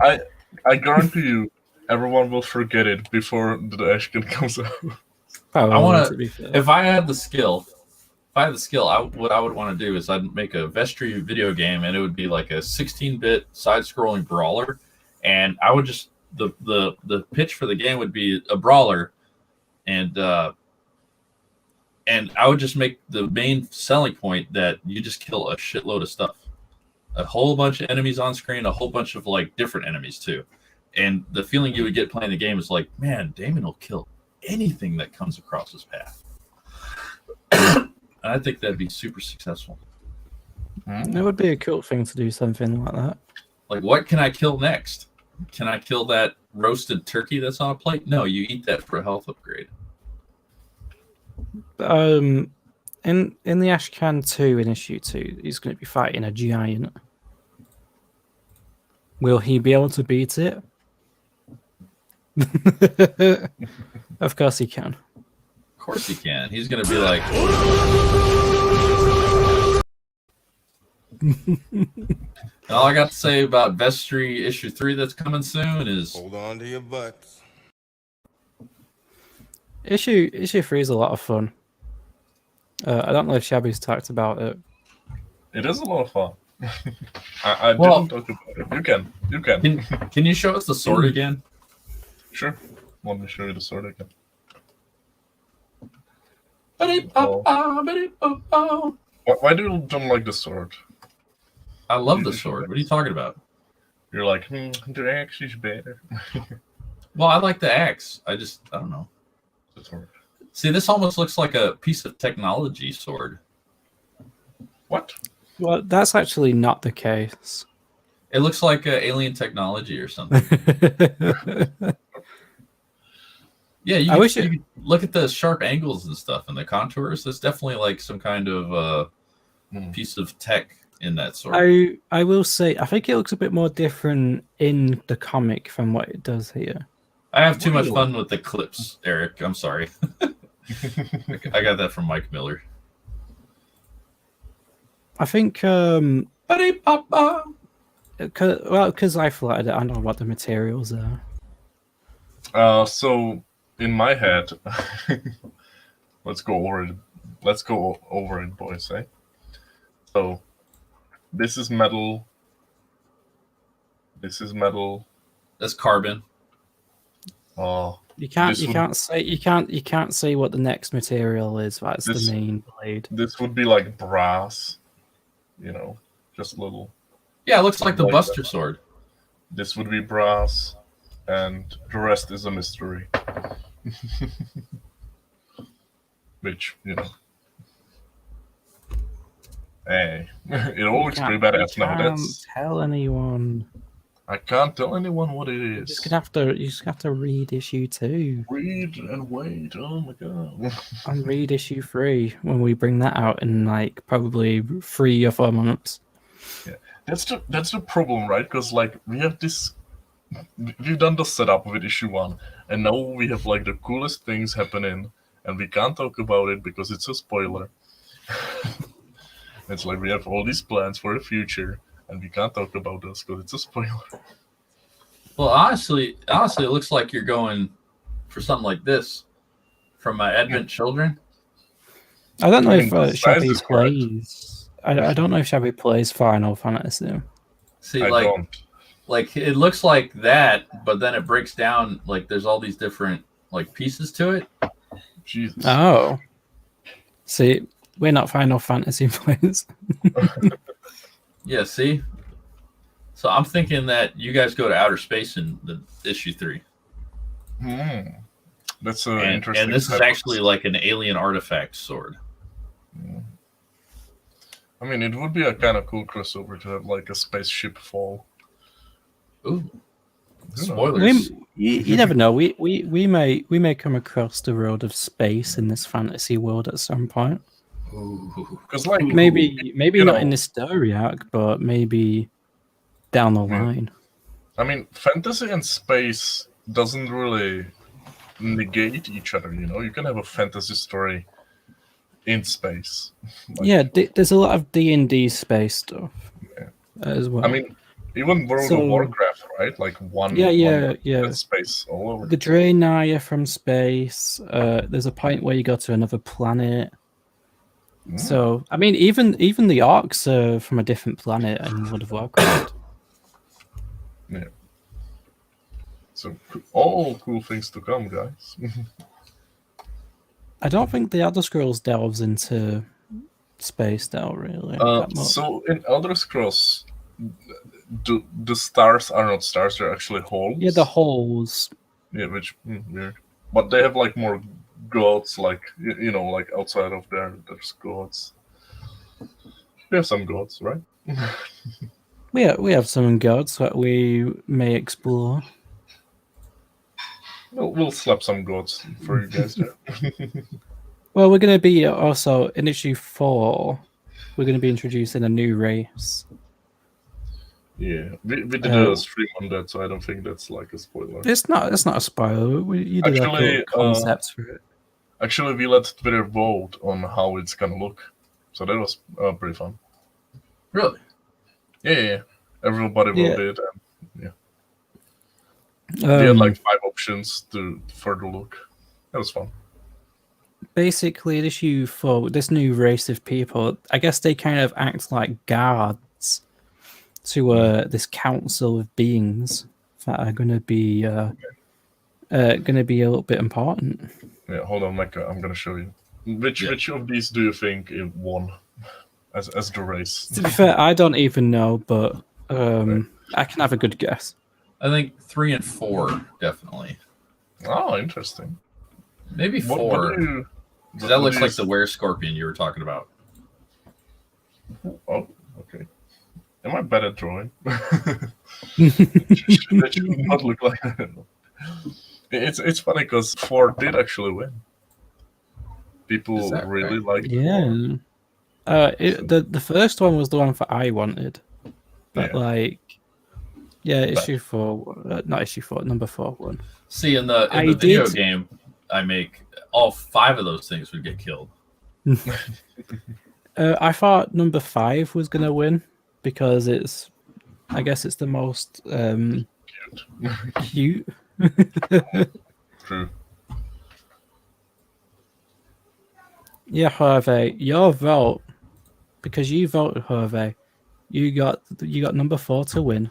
I guarantee you, everyone will forget it before the Ashkin comes out. I want to. If I had the skill, what I would want to do is I'd make a Vestry video game, and it would be like a 16-bit side-scrolling brawler, and I would just the pitch for the game would be a brawler, and I would just make the main selling point that you just kill a shitload of stuff, a whole bunch of enemies on screen, a whole bunch of like different enemies too, and the feeling you would get playing the game is like, man, Damon will kill anything that comes across his path. And I think that'd be super successful. It would be a cool thing to do something like that. Like, what can I kill next? Can I kill that roasted turkey that's on a plate? No, you eat that for a health upgrade. In the Ashcan 2 in issue 2, he's going to be fighting a giant. Will he be able to beat it? Of course he can. Of course he can. He's going to be like... All I got to say about Vestry issue 3 that's coming soon is... Hold on to your butts. Issue 3 is a lot of fun. I don't know if Shabby's talked about it. It is a lot of fun. I didn't talk about it. You can. Can you show us the sword again? Sure. Let me show you the sword again. Why do you don't like the sword? I love the sword. What are you talking about? You're like, the axe is better. Well, I like the axe. I don't know. The sword. See, this almost looks like a piece of technology sword. What? Well, that's actually not the case. It looks like alien technology or something. Yeah, I wish you could look at the sharp angles and stuff and the contours. There's definitely like some kind of piece of tech in that sword. I will say, I think it looks a bit more different in the comic from what it does here. I have too much Really? fun with the clips, Eric. I'm sorry. I got that from Mike Miller. I think, Ba-de-ba-ba. because I flattered it, I know what the materials are. So in my head, let's go over it. Let's go over it, boys. Eh? So this is metal. This is metal. That's carbon. Oh, You can't This you would- can't say what the next material is. That's This- the main blade. this would be like brass. You know, just little. Yeah, it looks like the Like Buster that. sword. This would be brass, and the rest is a mystery. Which, you know. Hey, it all looks pretty badass now. Can't tell anyone. I can't tell anyone what it You is. just have to read issue 2 Read and wait. Oh my god. and read issue 3 when we bring that out in like probably 3 or 4 months. That's the problem, right? Because like we've done the setup with issue 1, and now we have like the coolest things happening, and we can't talk about it because it's a spoiler. It's like we have all these plans for the future, and we can't talk about this because it's a spoiler. Well, honestly, it looks like you're going for something like this from Advent Children. I don't know I if mean, the size Shabby is correct. plays. I don't know if Shabby plays Final Fantasy. See, I don't. like it looks like that, but then it breaks down. Like there's all these different like pieces to it. Jesus. Oh, see, we're not Final Fantasy players. Yeah, see. So I'm thinking that you guys go to outer space in the issue 3, That's an and interesting. this is setup. actually like an alien artifact sword. I mean, it would be a kind of cool crossover to have like a spaceship fall. Ooh, Who knows? spoilers. You never know. We may come across the road of space in this fantasy world at some point. Ooh. Because like Maybe you not know- in this story arc, but maybe down the Yeah. line. I mean, fantasy and space doesn't really negate each other. You know, you can have a fantasy story in space. Like, Yeah, there's a lot of D&D space stuff Yeah. as well. I mean, even World So- of Warcraft, right? Like one. Yeah. That's space all over. The Draenei are from space. There's a point where you go to another planet. So I mean, even the orcs are from a different planet in World of Warcraft. Yeah. So all cool things to come, guys. I don't think the Elder Scrolls delves into space though, really. that much. So in Elder Scrolls, the stars are not stars; they're actually holes. Yeah, the holes. Yeah, which weird. But they have like more gods, like you know, like outside of there's gods. We have some gods, right? We have some gods that we may explore. We'll slap some gods for you guys there. Well, we're going to be also in issue 4. We're going to be introducing a new race. Yeah, we did Oh. a stream on that, so I don't think that's like a spoiler. It's not a spoiler. You did Actually, a concept for it. Actually, we let Twitter vote on how it's gonna look, so that was pretty fun. Really? Yeah. Everybody Yeah. voted, and we had like 5 options for the look. That was fun. Basically, in issue 4, this new race of people, I guess they kind of act like guards to this council of beings that are going to be a little bit important. Yeah, hold on, Mecca. I'm gonna show you. Which of these do you think it won? as the race. To be fair, I don't even know, but I can have a good guess. I think 3 and 4 definitely. Oh, interesting. Maybe What 4. do you? 'Cause that what looks do you like the were scorpion you were talking about. Oh, okay. Am I bad at drawing? That should not look like that. It's funny because 4 did actually win. People Is that really right? liked 4. Yeah. The first one was the one that I wanted, but Yeah. like, yeah, issue 4, not issue 4, number 4 one. See, in the I video did- game I make, all 5 of those things would get killed. I thought number 5 was gonna win because I guess it's the most cute. True. Yeah, Hervé, your vote, because you voted Hervé, you got number 4 to win.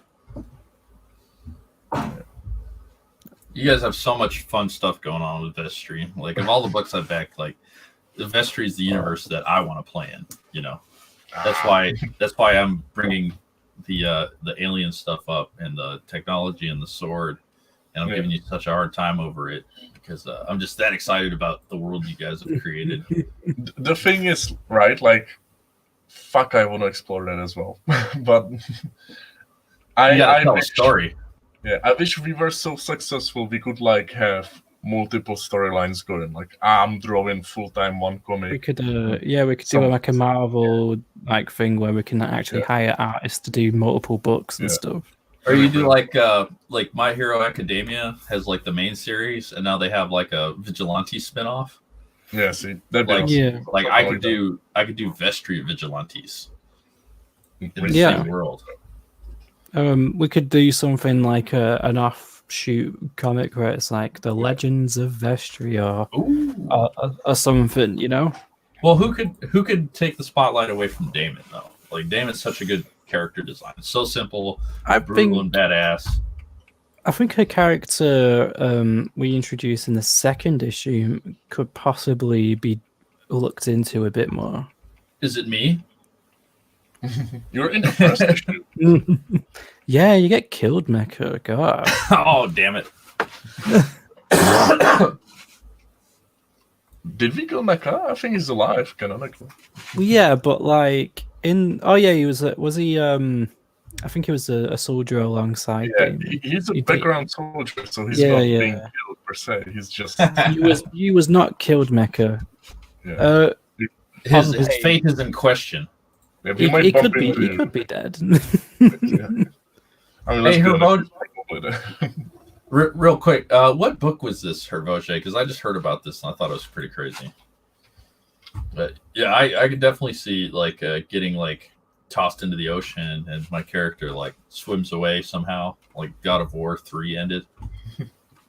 You guys have so much fun stuff going on with Vestry. Like, of all the books I've backed, like, the Vestry is the universe that I want to play in. You know, that's why I'm bringing the alien stuff up and the technology and the sword, and I'm giving you such a hard time over it because I'm just that excited about the world you guys have created. The thing is, right? Like, fuck, I want to explore that as well, but You gotta tell a wish- story. Yeah, I wish we were so successful we could like have multiple storylines going. Like, I'm drawing full time one comic. We could do Some- like a Marvel like thing where we can actually hire artists to do multiple books and Yeah. stuff. Or you do like My Hero Academia has like the main series, and now they have like a vigilante spinoff. Yeah, see, that'd be Like, awesome. Yeah. Like I I like could do Vestry vigilantes in the Yeah. same world. We could do something like an offshoot comic where it's like the Legends of Vestry or something, you know? Well, who could take the spotlight away from Damon though? Like Damon's such a good character design. It's so simple, brutal, and badass. I think a character we introduced in the second issue could possibly be looked into a bit more. Is it me? You're in the first issue. Yeah, you get killed, Mecha. God. Oh, damn it! Did we kill Mecha? I think he's alive, canonically. Yeah, but like he was he I think he was a soldier alongside Yeah, him. he's a He did. background soldier, so he's Yeah, not yeah. being killed per se. He's just He was not killed, Mecha. yeah. His fate is in question. Yeah, we He might bump could be into he him. could be dead. Yeah. I mean, let's Hey, be honest, Herbo, real quick, what book was this, Hervoche? Because I just heard about this and I thought it was pretty crazy. But yeah, I could definitely see like getting like tossed into the ocean and my character like swims away somehow, like God of War 3 ended.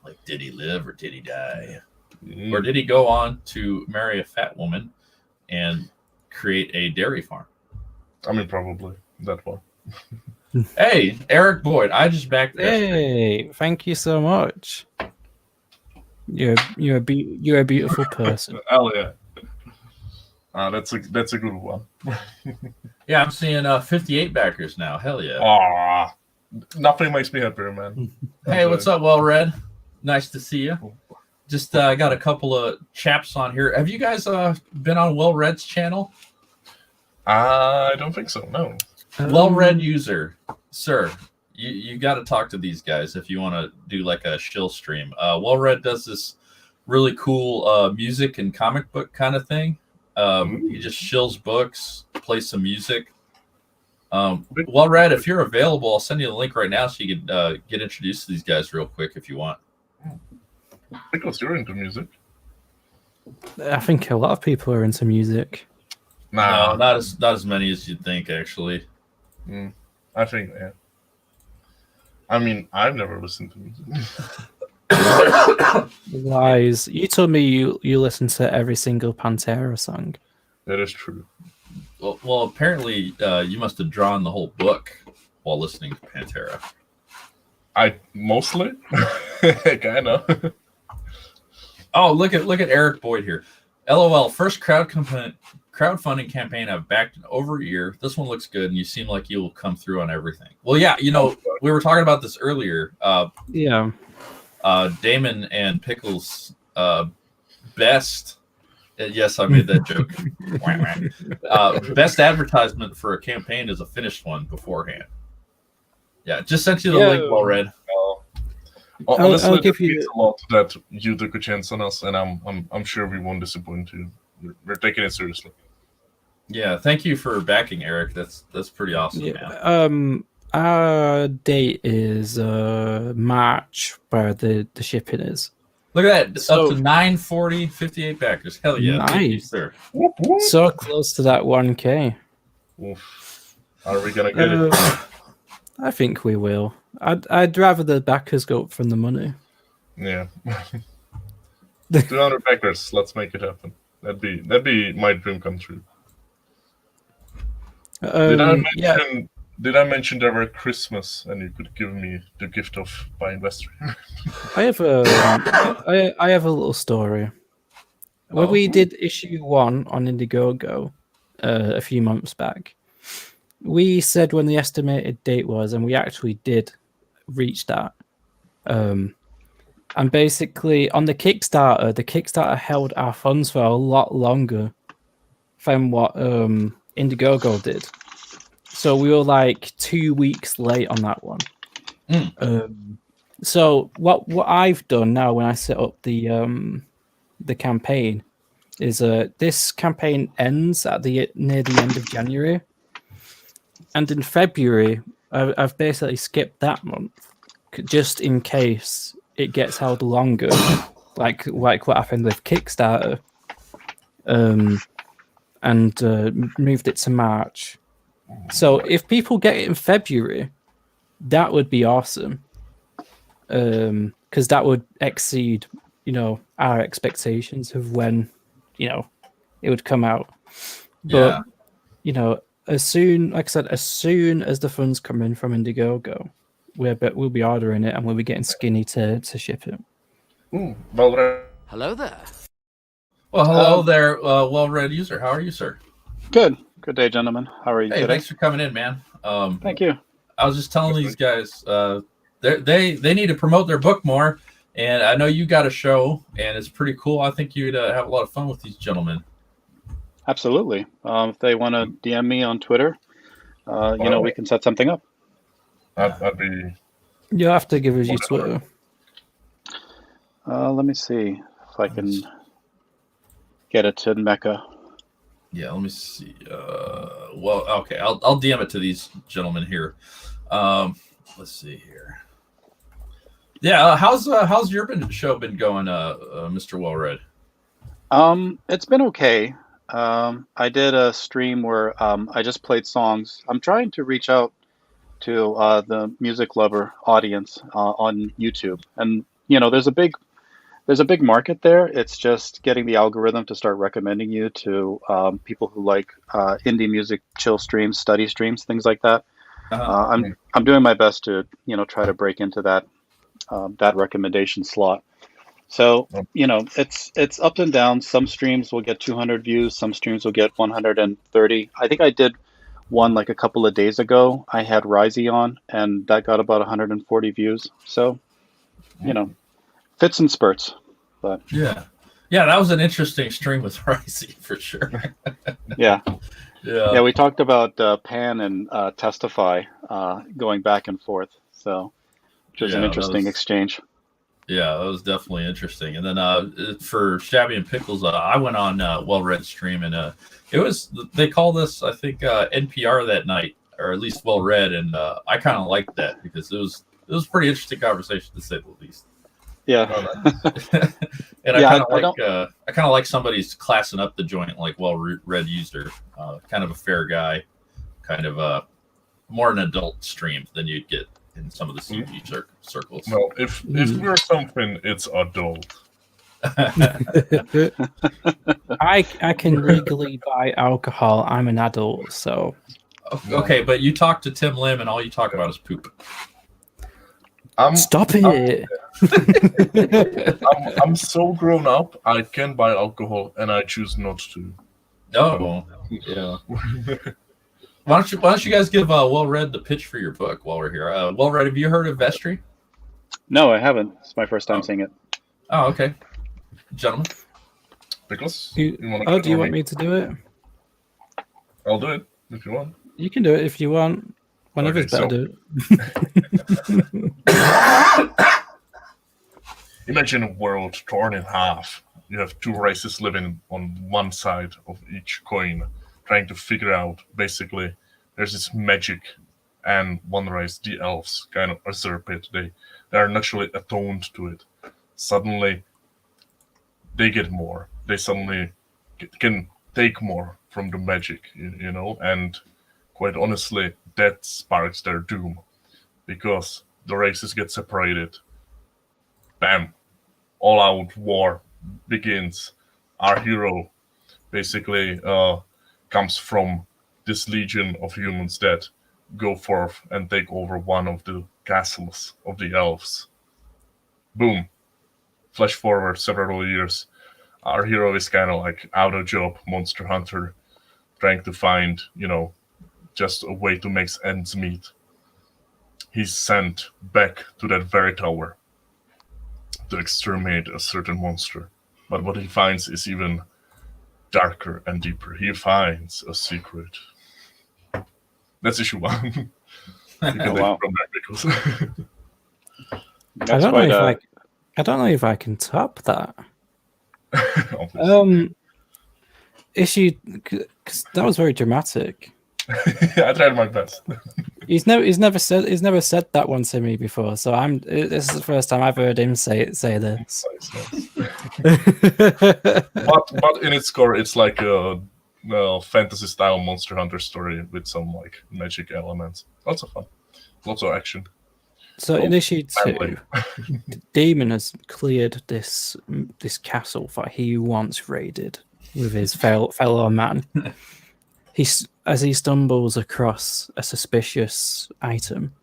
Like, did he live or did he die? Or did he go on to marry a fat woman and create a dairy farm? I mean, probably that one. Hey, Eric Boyd, I just backed that. Hey, thank you so much. You're a beautiful person. Hell yeah. That's a good one. Yeah, I'm seeing 58 backers now. Hell yeah. Ah, nothing makes me happier, man. Hey, what's up, Well Red? Nice to see you. Just got a couple of chaps on here. Have you guys been on Well Red's channel? I don't think so. No. Well Red user, sir, you got to talk to these guys if you want to do like a shill stream. Well Red does this really cool music and comic book kind of thing. He just shills books, plays some music. Well Red, if you're available, I'll send you the link right now so you can get introduced to these guys real quick if you want. Because you're into music. I think a lot of people are into music. Nah, No, not as many as you'd think, actually. I think, yeah. I mean, I've never listened to music. Lies. You told me you listen to every single Pantera song. That is true. Well, apparently you must have drawn the whole book while listening to Pantera. I mostly, kind of. Oh, look at Eric Boyd here. LOL, first crowdfunding campaign I've backed in over a year. This one looks good, and you seem like you'll come through on everything. Well, yeah, we were talking about this earlier. Yeah. Damon and Pickles best. Yes, I made that joke. Best advertisement for a campaign is a finished one beforehand. Yeah, just sent you the link, well read. Honestly, I'll give it means you a lot that you took a chance on us, and I'm sure we won't disappoint you. We're taking it seriously. Yeah, thank you for backing, Eric. That's pretty awesome, man. Yeah. Our date is March, where the shipping is. Look at that, So- up to 940, 58 backers. Hell yeah, thank you, Nice. sir. So close to that 1K. Oof. Are we gonna get it? I think we will. I'd rather the backers go up from the money. Yeah. 200 backers. Let's make it happen. That'd be my dream come true. Yeah. Did I mention there were Christmas and you could give me the gift of buy investor? I have a I have a little story. When we did issue 1 on Indiegogo a few months back, we said when the estimated date was, and we actually did reach that. And basically on the Kickstarter held our funds for a lot longer than what Indiegogo did. So we were like 2 weeks late on that one. So what I've done now when I set up the campaign is this campaign ends at near the end of January, and in February I've basically skipped that month just in case it gets held longer, like what happened with Kickstarter, and moved it to March. So if people get it in February, that would be awesome, because that would exceed, our expectations of when, it would come out. But as soon as the funds come in from Indiegogo, we'll be ordering it and we'll be getting Skinny to ship it. Well, Hello there. Well, hello there, well-read user. How are you, sir? Good day, gentlemen. How are you Hey, today? thanks for coming in, man. Thank you. I was just telling these guys they need to promote their book more, and I know you got a show, and it's pretty cool. I think you'd have a lot of fun with these gentlemen. Absolutely. If they want to DM me on Twitter, we can set something up. That'd be. You'll have to give us your Twitter. Let me see if I can get it to Mecca. Yeah, let me see. Okay, I'll DM it to these gentlemen here. Let's see here. Yeah, how's your show been going, Mr. Wellread? It's been okay. I did a stream where I just played songs. I'm trying to reach out to the music lover audience on YouTube, and there's a big market there. It's just getting the algorithm to start recommending you to people who like indie music, chill streams, study streams, things like that. I'm doing my best to try to break into that recommendation slot. So it's up and down. Some streams will get 200 views, some streams will get 130. I think I did one like a couple of days ago. I had Risey on, and that got about 140 views. So fits and spurts. But yeah, that was an interesting stream with Risey for sure. Yeah, we talked about Pan and Testify going back and forth, so which was an interesting exchange. Yeah, that was definitely interesting. And then for Schabby and Pickles, I went on Well-Read stream, and it was, they call this, I think, NPR that night, or at least Well-Read, and I kind of liked that because it was a pretty interesting conversation, to say the least. Yeah. And I kind of like somebody's classing up the joint, like Well-Read user, kind of a fair guy, kind of more an adult stream than you'd get in some of the CG circles. Well, if we're something, it's adult. I can legally buy alcohol. I'm an adult, so. Okay, but you talk to Tim Lim, and all you talk about is poop. Stop it! I'm so grown up. I can buy alcohol, and I choose not to. Oh, yeah. Why don't you guys give Well Read the pitch for your book while we're here? Well Read, have you heard of Vestry? No, I haven't. It's my first time seeing it. Oh, okay, gentlemen. Pickles? Do you want me to do it? I'll do it if you want. You can do it if you want. Whenever's Okay, better, do it. Imagine a world torn in half. You have two races living on one side of each coin, trying to figure out, basically, there's this magic, and one race, the elves, kind of usurp it. They are naturally attuned to it. Suddenly, they get more. They suddenly can take more from the magic, you know, and quite honestly, that sparks their doom, because the races get separated. Bam! All-out war begins. Our hero basically comes from this legion of humans that go forth and take over one of the castles of the elves. Boom. Flash forward several years. Our hero is kind of like out of job, monster hunter, trying to find, you know, just a way to make ends meet. He's sent back to that very tower to exterminate a certain monster. But what he finds is even darker and deeper. He finds a secret. That's issue 1. You can take it wow. from there, Pickles. That's I don't know if I can top that. Obviously. Issue, because that was very dramatic. Yeah, I tried my best. He's never said that one to me before, so this is the first time I've heard him say this. Nice. But in its core, it's like a fantasy style Monster Hunter story with some like magic elements. Lots of fun, lots of action. So in issue 2, family. Demon has cleared this castle that he once raided with his fellow man. As he stumbles across a suspicious item,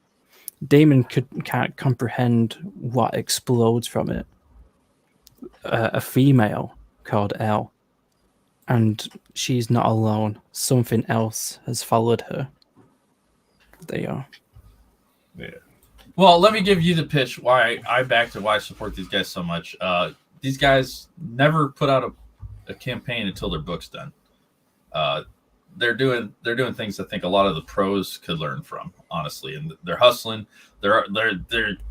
Damon can't comprehend what explodes from it. A female called Elle, and she's not alone. Something else has followed her. They are. Yeah. Well, let me give you the pitch why I backed and why I support these guys so much. These guys never put out a campaign until their book's done. They're doing things I think a lot of the pros could learn from, honestly, and they're hustling. They're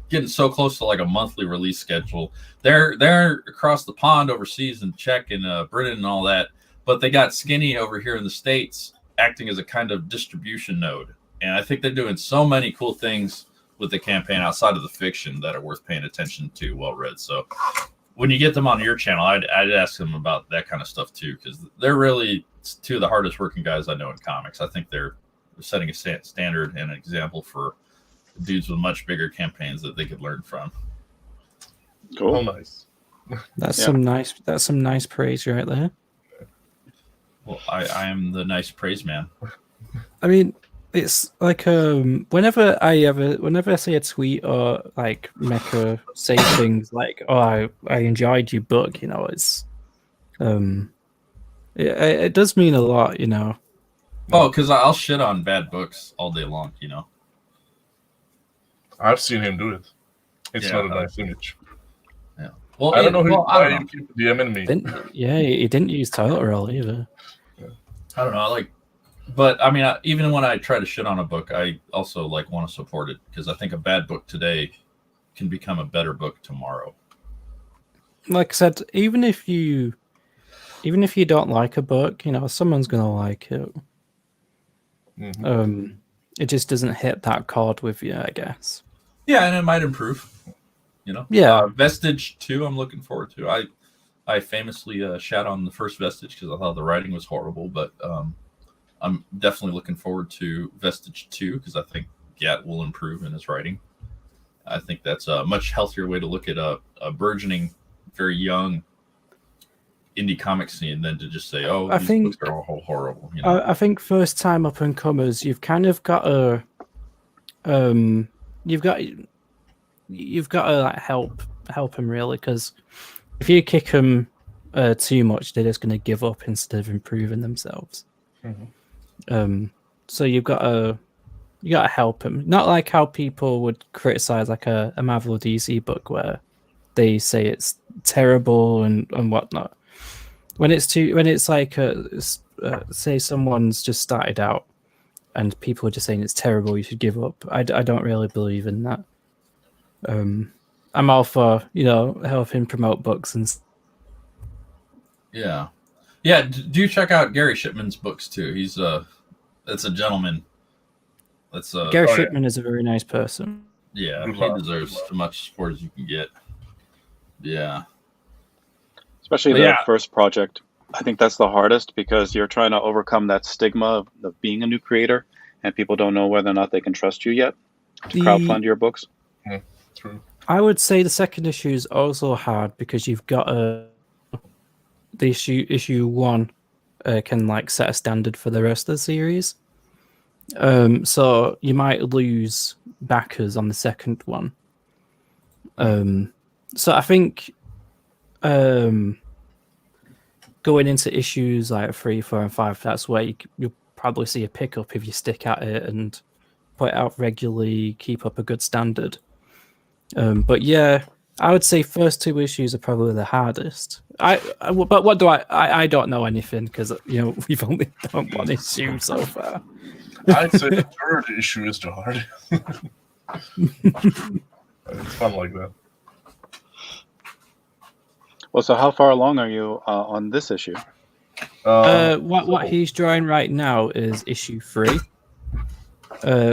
getting so close to like a monthly release schedule. They're across the pond overseas in Czech and Britain and all that, but they got Skinny over here in the States acting as a kind of distribution node. And I think they're doing so many cool things with the campaign outside of the fiction that are worth paying attention to. Well read. So when you get them on your channel, I'd ask them about that kind of stuff too, because they're really two of the hardest working guys I know in comics. I think they're setting a standard and an example for dudes with much bigger campaigns that they could learn from. Cool. Oh, nice. That's some nice praise right there. Well, I am the nice praise man. I mean, it's like whenever I see a tweet or like Mecca say things like, "Oh, I enjoyed your book," you know, it's it does mean a lot, you know. Oh, because I'll shit on bad books all day long, you know. I've seen him do it. It's Yeah, not a nice image. Yeah. Well, I don't know why know. you keep DMing me. He didn't use toilet roll either. I don't know, but I mean, even when I try to shit on a book, I also want to support it, because I think a bad book today can become a better book tomorrow. Like I said, even if you don't like a book, you know, someone's gonna like it. Mm-hmm. It just doesn't hit that chord with you, I guess. Yeah, and it might improve. You know. Yeah. Vestige 2, I'm looking forward to. I famously shat on the first Vestige because I thought the writing was horrible, but I'm definitely looking forward to Vestige 2 because I think Gat will improve in his writing. I think that's a much healthier way to look at a burgeoning, very young indie comic scene than to just say, "Oh, these books are all horrible." You know? I think first time up and comers, you've kind of got you've got to like help them really, because if you kick them too much, they're just going to give up instead of improving themselves. So you got to help them. Not like how people would criticize like a Marvel DC book where they say it's terrible and whatnot. When it's like say someone's just started out and people are just saying it's terrible, you should give up. I don't really believe in that. I'm all for helping promote books and. Yeah. Do check out Gary Shipman's books too. He's that's a gentleman. That's Gary Shipman is a very nice person. Yeah, he deserves as much support as you can get. Yeah. Especially the first project. I think that's the hardest because you're trying to overcome that stigma of being a new creator, and people don't know whether or not they can trust you yet to crowdfund your books. Yeah, true. I would say the second issue is also hard because you've got the issue 1 can like set a standard for the rest of the series. So you might lose backers on the second one. So I think going into issues like 3, 4, and 5, that's where you'll probably see a pickup if you stick at it and put it out regularly, keep up a good standard. But yeah, I would say first 2 issues are probably the hardest. But what do I don't know anything because we've only done 1 issue so far. I'd say the third issue is the hardest. It's fun like that. Well, so how far along are you on this issue? What he's drawing right now is issue 3.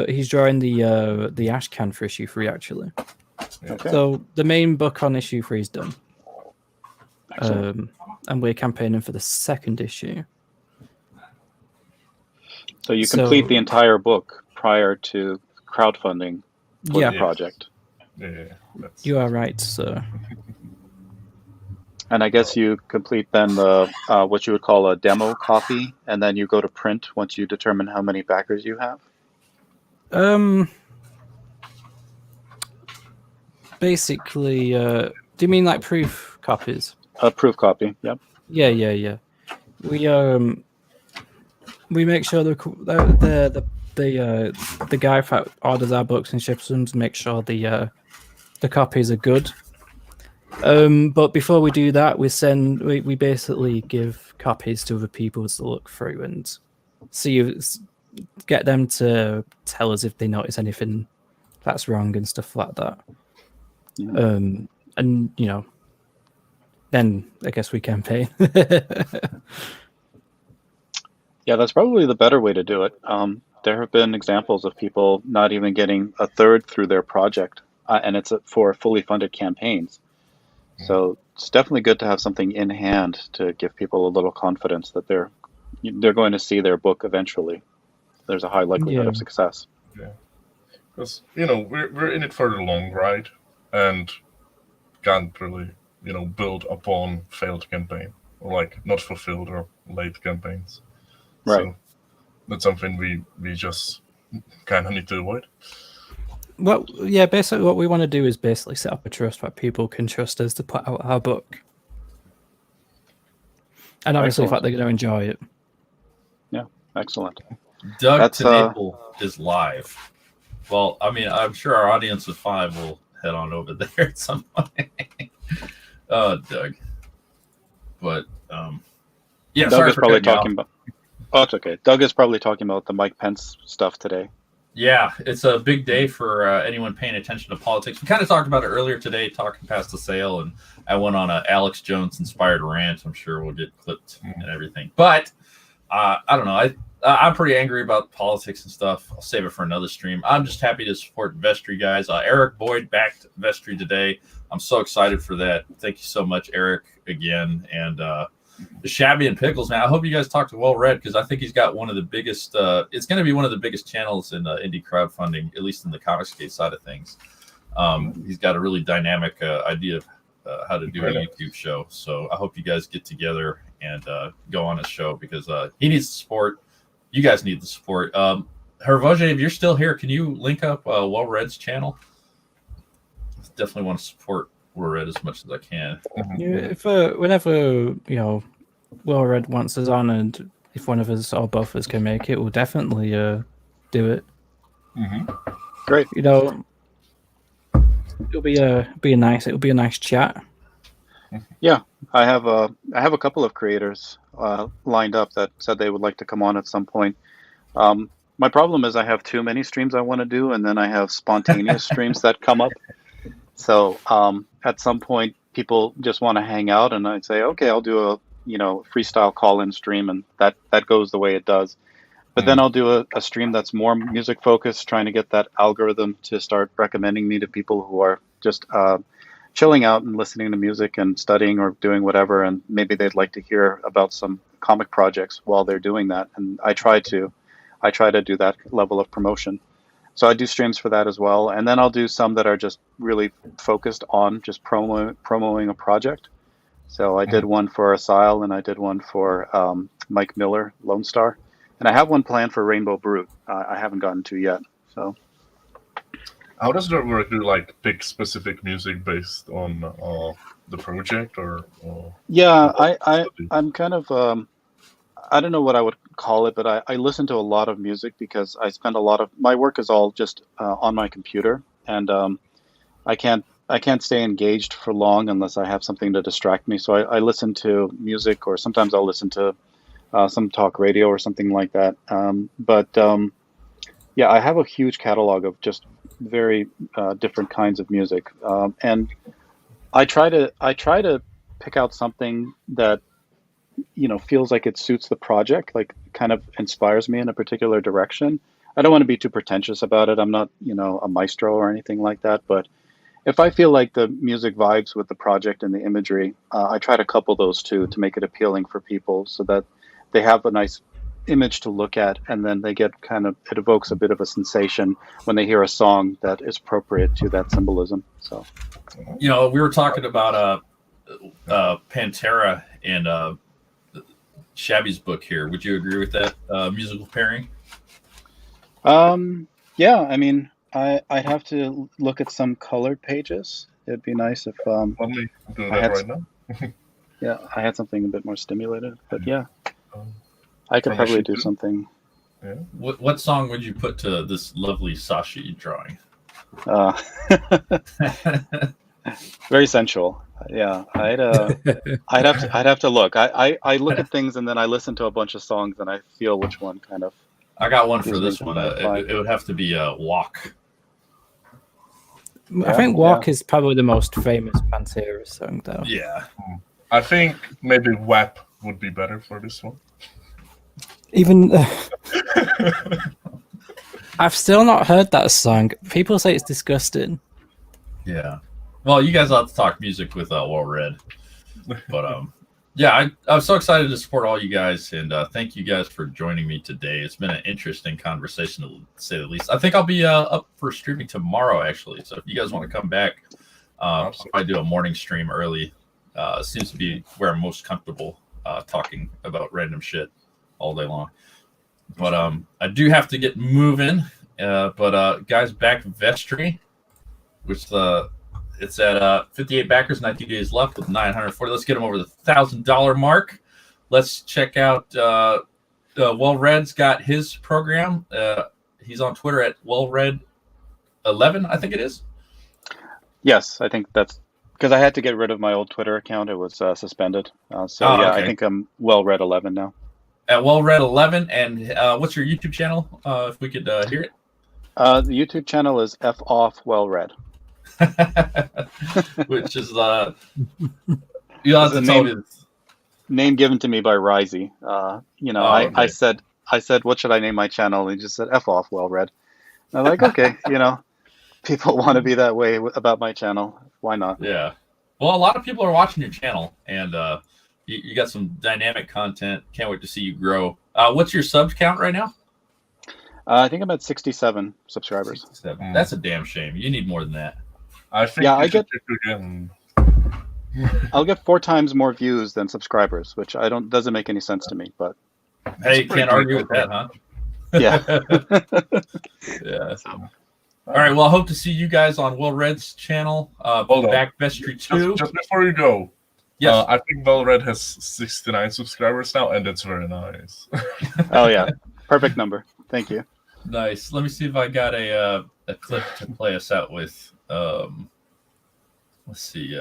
He's drawing the ash can for issue 3 actually. Okay. So the main book on issue 3 is done. And we're campaigning for the second issue. So you complete the entire book prior to crowdfunding for the project. Yeah, you are right, sir. And I guess you complete then the what you would call a demo copy, and then you go to print once you determine how many backers you have. Basically, do you mean like proof copies? A proof copy. Yep. Yeah. We make sure the guy that orders our books and ships them to make sure the copies are good. But before we do that, we basically give copies to other people to look through and get them to tell us if they notice anything that's wrong and stuff like that. Yeah. And then I guess we campaign. Yeah, that's probably the better way to do it. There have been examples of people not even getting a third through their project, and it's for fully funded campaigns. So it's definitely good to have something in hand to give people a little confidence that they're going to see their book eventually. There's a high likelihood of success. Yeah, because we're in it for the long ride, and can't really build upon failed campaign or like not fulfilled or late campaigns. Right. So that's something we just kind of need to avoid. Well, yeah, basically what we want to do is basically set up a trust where people can trust us to put out our book. And obviously the fact they're going to enjoy it. Yeah, excellent. Doug Tenable is live. Well, I mean, I'm sure our audience of 5 will head on over there at some point. Oh, Doug. But, yeah, Doug is probably talking about... Oh, it's okay. Doug is probably talking about the Mike Pence stuff today. Yeah, it's a big day for anyone paying attention to politics. We kind of talked about it earlier today, talking past the sale, and I went on a Alex Jones-inspired rant. I'm sure we'll get clipped and everything. But, I don't know. I'm pretty angry about politics and stuff. I'll save it for another stream. I'm just happy to support Vestry, guys. Eric Boyd backed Vestry today. I'm so excited for that. Thank you so much, Eric, again. And Shabby and Pickles, man. I hope you guys talk to Well Read because I think he's got one of the biggest. It's going to be one of the biggest channels in indie crowdfunding, at least in the Comicsgate side of things. He's got a really dynamic idea of how to do a YouTube show. So I hope you guys get together and go on his show because he needs the support. You guys need the support. Hervoge, if you're still here, can you link up Well Read's channel? definitely want to support We're Red as much as I can. Yeah, if whenever Well Red wants us on, and if one of us or both of us can make it, we'll definitely do it. Great. It'll be a nice chat. Yeah, I have a couple of creators lined up that said they would like to come on at some point. My problem is I have too many streams I want to do, and then I have spontaneous streams that come up. So at some point, people just want to hang out, and I say, okay, I'll do a freestyle call-in stream, and that goes the way it does. But then I'll do a stream that's more music focused, trying to get that algorithm to start recommending me to people who are just chilling out and listening to music and studying or doing whatever, and maybe they'd like to hear about some comic projects while they're doing that. And I try to do that level of promotion. So I do streams for that as well, and then I'll do some that are just really focused on just promoting a project. So I did one for Asile, and I did one for Mike Miller, Lone Star, and I have one planned for Rainbow Brute. I haven't gotten to yet. So how does that work? Do you like pick specific music based on the project, or yeah, I'm kind of I don't know what I would call it, but I listen to a lot of music because I spend a lot of my work is all just on my computer, and I can't stay engaged for long unless I have something to distract me. So I listen to music, or sometimes I'll listen to some talk radio or something like that. Yeah, I have a huge catalog of just very different kinds of music, and I try to pick out something that feels like it suits the project, like kind of inspires me in a particular direction. I don't want to be too pretentious about it. I'm not, a maestro or anything like that. But if I feel like the music vibes with the project and the imagery, I try to couple those two to make it appealing for people so that they have a nice image to look at, and then they get it evokes a bit of a sensation when they hear a song that is appropriate to that symbolism. So, we were talking about Pantera and Shabby's book here. Would you agree with that musical pairing? Yeah, I mean, I'd have to look at some colored pages. It'd be nice if let me do that right now. Yeah, I had something a bit more stimulated, but yeah, I could probably do something. Yeah. What song would you put to this lovely Sashi drawing? Very sensual. Yeah, I'd have to look. I look at things and then I listen to a bunch of songs and I feel which one kind of. I got one for this one. It would have to be Walk. I think Walk is probably the most famous Pantera song, though. Yeah. I think maybe WAP would be better for this one. Even I've still not heard that song. People say it's disgusting. Yeah. Well, you guys have to talk music with Well Red. But yeah, I'm so excited to support all you guys, and thank you guys for joining me today. It's been an interesting conversation, to say the least. I think I'll be up for streaming tomorrow, actually. So if you guys want to come back, I'll probably do a morning stream early. Seems to be where I'm most comfortable talking about random shit all day long. But I do have to get moving. But guys, back Vestry, which it's at 58 backers, 19 days left with 940. Let's get them over the $1,000 mark. Let's check out. Well Red's got his program. He's on Twitter at WellRed11, I think it is. Yes, I think that's because I had to get rid of my old Twitter account. It was suspended. Okay. I think I'm WellRed11 now. At WellRed11, and what's your YouTube channel? If we could hear it. The YouTube channel is F Off Well-Read. Which is you have to tell me name given to me by Risey. Okay. I said what should I name my channel, and he just said F Off Well-Read. I'm like, okay, people want to be that way about my channel, why not? Yeah, well, a lot of people are watching your channel, and you got some dynamic content. Can't wait to see you grow. What's your subs count right now? I think I'm at 67 subscribers. 67. That's a damn shame. You need more than that. I think I'll get 4 times more views than subscribers, which doesn't make any sense to me. But hey, can't argue with that, huh? Yeah. Yeah. All right. Well, I hope to see you guys on Will Red's channel. Hold on. Back Vestry 2. Just before you go, Yes. I think Will Red has 69 subscribers now, and that's very nice. Oh yeah, perfect number. Thank you. Nice. Let me see if I got a clip to play us out with. Let's see.